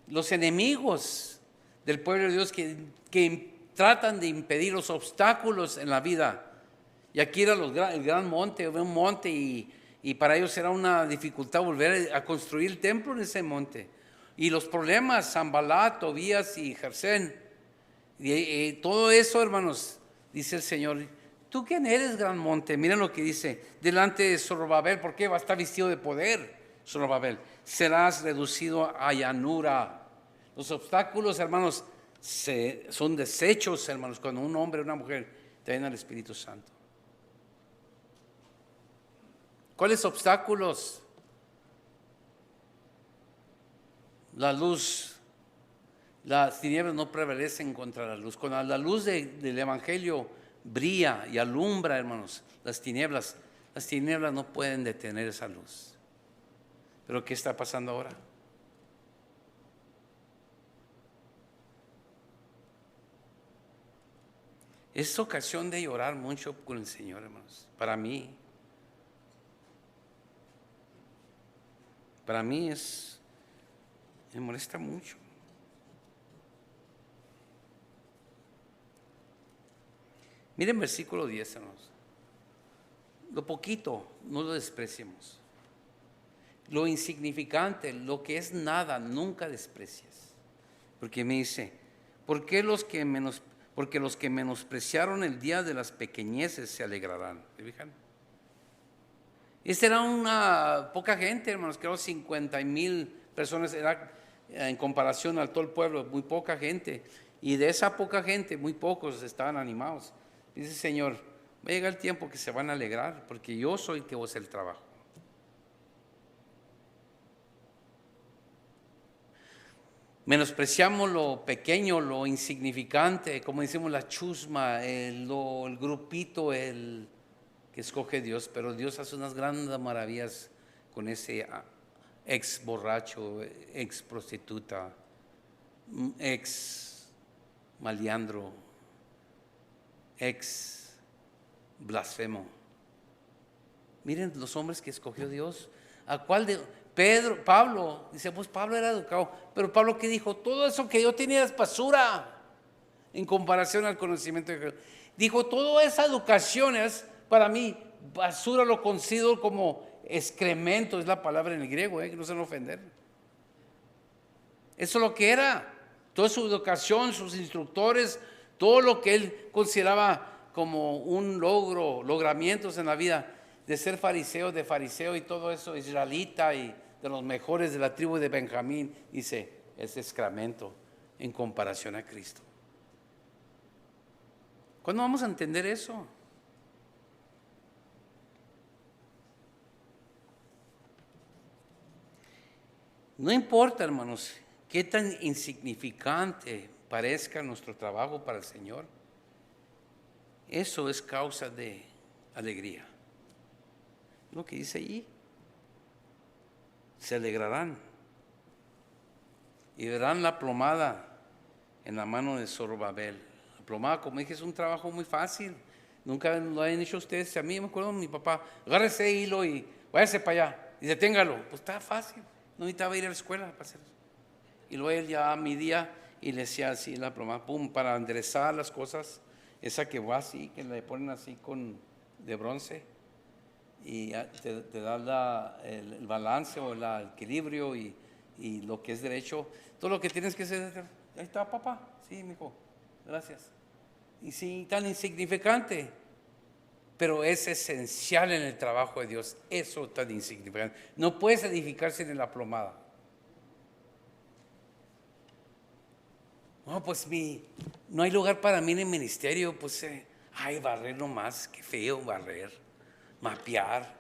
los enemigos del pueblo de Dios que tratan de impedir los obstáculos en la vida. Y aquí era el gran monte, un monte, y para ellos era una dificultad volver a construir el templo en ese monte. Y los problemas, Sanballat, Tobías y Gersén, y todo eso, hermanos, dice el Señor, ¿tú quién eres, gran monte? Miren lo que dice, delante de Zorobabel, ¿por qué va a estar vestido de poder, Zorobabel? Serás reducido a llanura. Los obstáculos, hermanos, son desechos, hermanos, cuando un hombre o una mujer traen al Espíritu Santo. ¿Cuáles obstáculos? La luz Las tinieblas no prevalecen contra la luz. Cuando la luz del Evangelio brilla y alumbra, hermanos, las tinieblas no pueden detener esa luz. Pero ¿qué está pasando ahora? Es ocasión de llorar mucho con el Señor, hermanos. Para mí me molesta mucho. Miren versículo 10, hermanos. Lo poquito, no lo despreciemos. Lo insignificante, lo que es nada, nunca desprecies. Porque me dice, porque los que menospreciaron el día de las pequeñeces se alegrarán. ¿Se fijan? Esta era una poca gente, hermanos, creo 50,000 personas, era en comparación al todo el pueblo, muy poca gente. Y de esa poca gente, muy pocos estaban animados. Dice el Señor, va a llegar el tiempo que se van a alegrar, porque yo soy el que voy a hacer el trabajo. Menospreciamos lo pequeño, lo insignificante, como decimos la chusma, el grupito, el que escoge Dios, pero Dios hace unas grandes maravillas con ese ex borracho, ex prostituta, ex maleandro, ex blasfemo. Miren los hombres que escogió Dios. ¿A cuál de Pablo? Dice, pues Pablo era educado, pero Pablo ¿qué dijo? Todo eso que yo tenía es basura en comparación al conocimiento de Dios. Dijo, toda esa educación es para mí basura, lo considero como excremento, es la palabra en el griego, que no se van a ofender. Eso es lo que era. Toda su educación, sus instructores, todo lo que él consideraba como un logramientos en la vida, de ser fariseo, y todo eso, israelita y de los mejores de la tribu de Benjamín, dice, es excremento en comparación a Cristo. ¿Cuándo vamos a entender eso? No importa, hermanos, qué tan insignificante parezca nuestro trabajo para el Señor, eso es causa de alegría. Lo que dice allí, se alegrarán y verán la plomada en la mano de Zorobabel. La plomada, como dije, es un trabajo muy fácil. Nunca lo han hecho ustedes. A mí me acuerdo de mi papá, agarre ese hilo y váyase para allá y deténgalo. Pues está fácil, no necesitaba ir a la escuela para hacer eso. Y luego él ya midía y le hacía así la plomada, pum, para enderezar las cosas. Esa que va así, que le ponen así de bronce y te da el balance o el equilibrio y lo que es derecho. Todo lo que tienes que hacer, ahí está papá, sí, mijo, gracias. Y sí, tan insignificante, pero es esencial en el trabajo de Dios, eso tan insignificante. No puedes edificar sin la plomada. No, pues no hay lugar para mí en el ministerio, pues, ay, barrer nomás, qué feo barrer, mapear.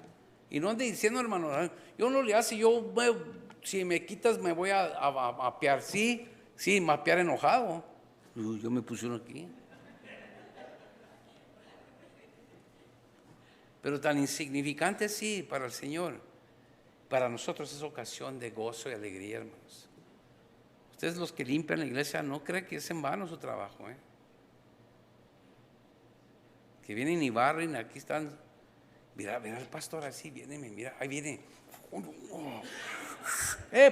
Y no ande diciendo, hermano, yo no le hace, si me quitas me voy a mapear, sí, mapear enojado. Yo me puse uno aquí. Pero tan insignificante, sí, para el Señor. Para nosotros es ocasión de gozo y alegría, hermanos. Ustedes los que limpian la iglesia no creen que es en vano su trabajo, que vienen y barren, aquí están. Mira el pastor así, viene, mira, ahí viene.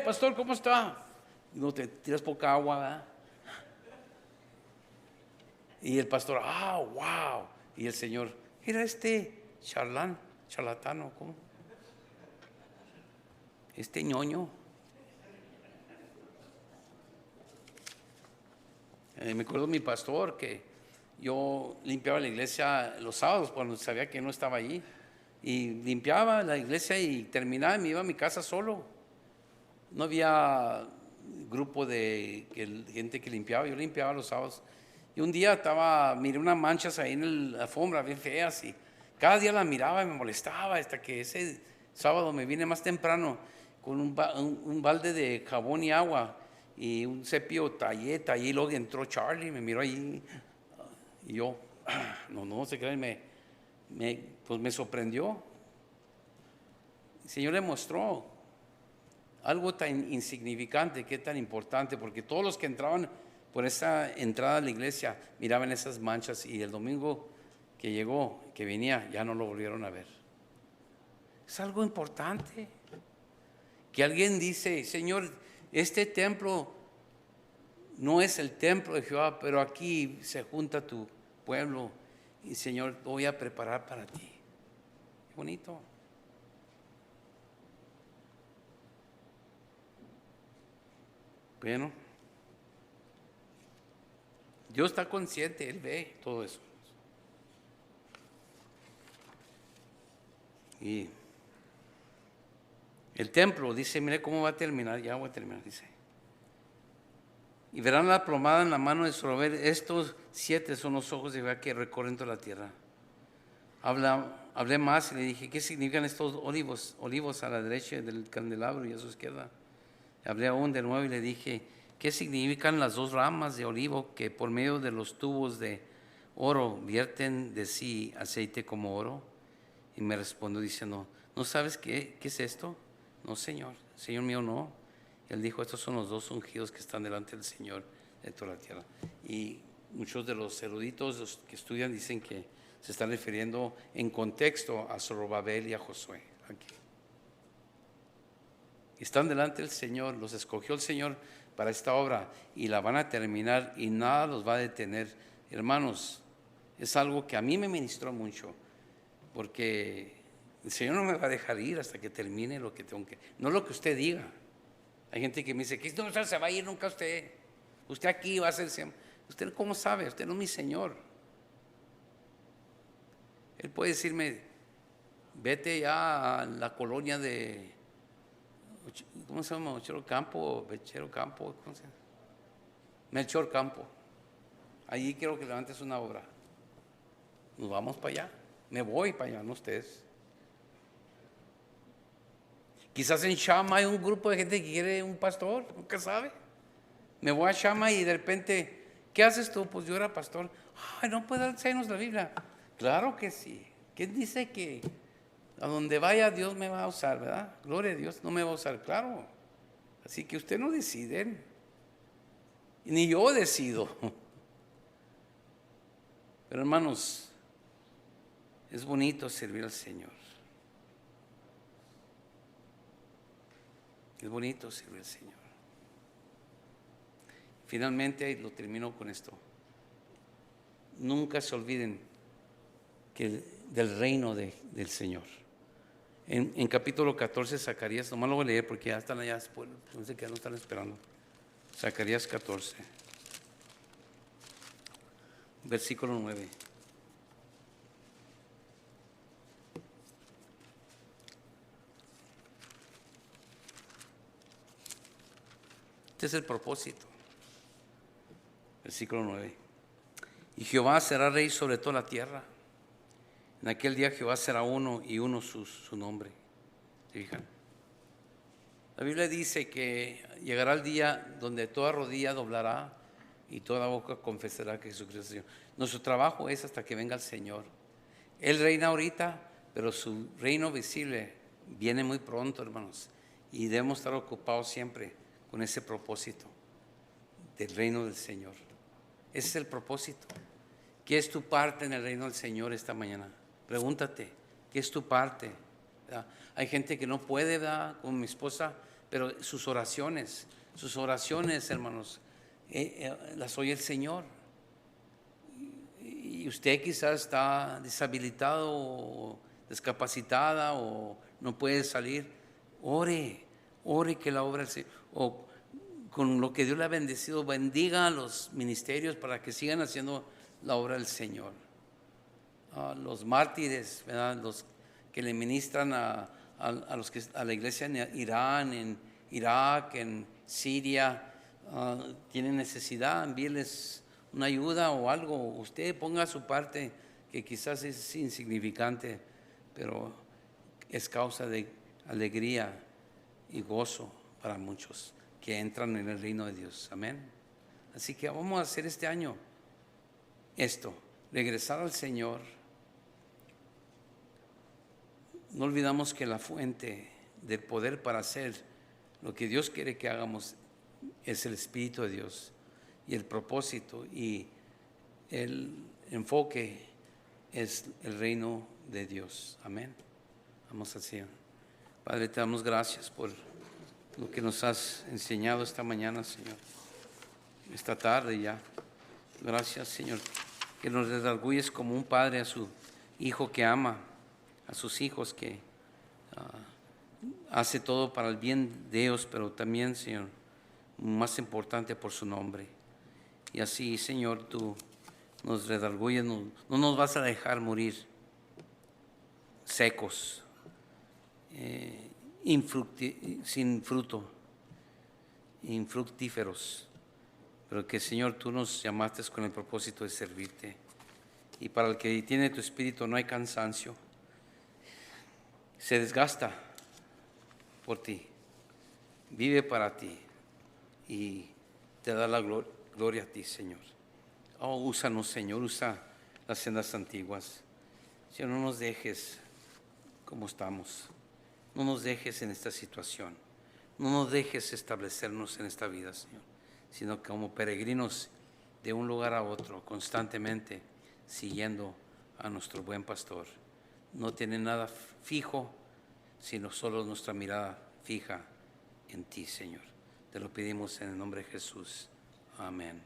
Pastor, ¿cómo está? No te tiras poca agua, ¿verdad? Y el pastor, wow. Y el Señor, mira charlatano, ¿cómo? Ñoño. Me acuerdo de mi pastor que yo limpiaba la iglesia los sábados cuando sabía que no estaba allí. Y limpiaba la iglesia y terminaba y me iba a mi casa solo. No había grupo de gente que limpiaba, yo limpiaba los sábados. Y un día miré unas manchas ahí en la alfombra bien feas y cada día las miraba y me molestaba hasta que ese sábado me vine más temprano con un balde de jabón y agua y un cepillo tallé, y luego entró Charlie, me miró ahí, y yo, no se creen, pues me sorprendió. El Señor le mostró algo tan insignificante, que tan importante, porque todos los que entraban por esa entrada a la iglesia miraban esas manchas, y el domingo que llegó, que venía, ya no lo volvieron a ver. Es algo importante. Que alguien dice, Señor, este templo no es el templo de Jehová, pero aquí se junta tu pueblo, y Señor, lo voy a preparar para ti. Qué bonito. Bueno, Dios está consciente, Él ve todo eso. Y el templo, dice, mire cómo va a terminar, ya voy a terminar, dice. Y verán la plomada en la mano de Zorobabel. Estos 7 son los ojos de Jehová que recorren toda la tierra. Hablé más y le dije, ¿qué significan estos olivos a la derecha del candelabro y a su izquierda? Hablé aún de nuevo y le dije, ¿qué significan las 2 ramas de olivo que por medio de los tubos de oro vierten de sí aceite como oro? Y me respondió diciendo, ¿no sabes qué es esto? No, Señor mío, no. Él dijo, estos son los 2 ungidos que están delante del Señor de toda la tierra. Y muchos de los eruditos, los que estudian, dicen que se está refiriendo en contexto a Zorobabel y a Josué. Aquí están delante del Señor, los escogió el Señor para esta obra y la van a terminar y nada los va a detener. Hermanos, es algo que a mí me ministró mucho, porque el Señor no me va a dejar ir hasta que termine lo que tengo que, no lo que usted diga. Hay gente que me dice que no se va a ir nunca usted aquí va a ser siempre. ¿Usted cómo sabe? Usted no es mi Señor. Él puede decirme, vete ya a la colonia de, ¿cómo se llama? Melchor Campo, ¿cómo se llama? Melchor Campo. Allí quiero que levantes una obra. Nos vamos para allá. Me voy para allá, no ustedes. Quizás en Shama hay un grupo de gente que quiere un pastor, nunca sabe. Me voy a Shama y de repente, ¿qué haces tú? Pues yo era pastor. Ay, no puede enseñarnos la Biblia. Claro que sí. ¿Quién dice que a donde vaya Dios me va a usar, verdad? Gloria a Dios, no me va a usar, claro. Así que usted no decide, ni yo decido. Pero hermanos, es bonito servir al Señor. Es bonito servir al Señor. Finalmente, lo termino con esto. Nunca se olviden del reino del Señor. En capítulo 14, Zacarías, nomás lo voy a leer porque ya están allá, no sé qué, no están esperando. Zacarías 14, versículo 9. Este es el propósito. Versículo 9. Y Jehová será rey sobre toda la tierra. En aquel día Jehová será uno y uno su nombre. ¿Se fijan? La Biblia dice que llegará el día donde toda rodilla doblará y toda boca confesará que Jesucristo es el Señor. Nuestro trabajo es hasta que venga el Señor. Él reina ahorita, pero su reino visible viene muy pronto, hermanos. Y debemos estar ocupados siempre con ese propósito del reino del Señor. Ese es el propósito. ¿Qué es tu parte en el reino del Señor esta mañana? Pregúntate, ¿qué es tu parte? ¿Verdad? Hay gente que no puede, ¿verdad? Como mi esposa, pero sus oraciones, hermanos, las oye el Señor. Y usted quizás está deshabilitado o discapacitada o no puede salir. Ore que la obra del Señor, o con lo que Dios le ha bendecido, bendiga a los ministerios para que sigan haciendo la obra del Señor. Los mártires, ¿verdad? Los que le ministran a la iglesia en Irán, en Irak, en Siria, tienen necesidad, envíeles una ayuda o algo. Usted ponga su parte, que quizás es insignificante, pero es causa de alegría y gozo para muchos. que entran en el reino de Dios. Amén. Así que vamos a hacer este año esto, regresar al Señor. No olvidamos que la fuente del poder para hacer lo que Dios quiere que hagamos es el Espíritu de Dios, y el propósito y el enfoque es el reino de Dios. Amén. Vamos a hacer. Padre, te damos gracias por lo que nos has enseñado esta mañana, Señor, esta tarde ya. Gracias, Señor, que nos redarguyes como un padre a su hijo que ama, a sus hijos, que hace todo para el bien de ellos, pero también, Señor, más importante, por su nombre. Y así, Señor, tú nos redarguyes, no nos vas a dejar morir secos, sin fruto, infructíferos, pero que, Señor, tú nos llamaste con el propósito de servirte. Y para el que tiene tu espíritu no hay cansancio, se desgasta por ti, vive para ti y te da la gloria a ti, Señor. Oh, úsanos, Señor, usa las sendas antiguas. Señor, no nos dejes como estamos, no nos dejes en esta situación, no nos dejes establecernos en esta vida, Señor, sino como peregrinos de un lugar a otro, constantemente siguiendo a nuestro buen pastor. No tiene nada fijo, sino solo nuestra mirada fija en ti, Señor. Te lo pedimos en el nombre de Jesús. Amén.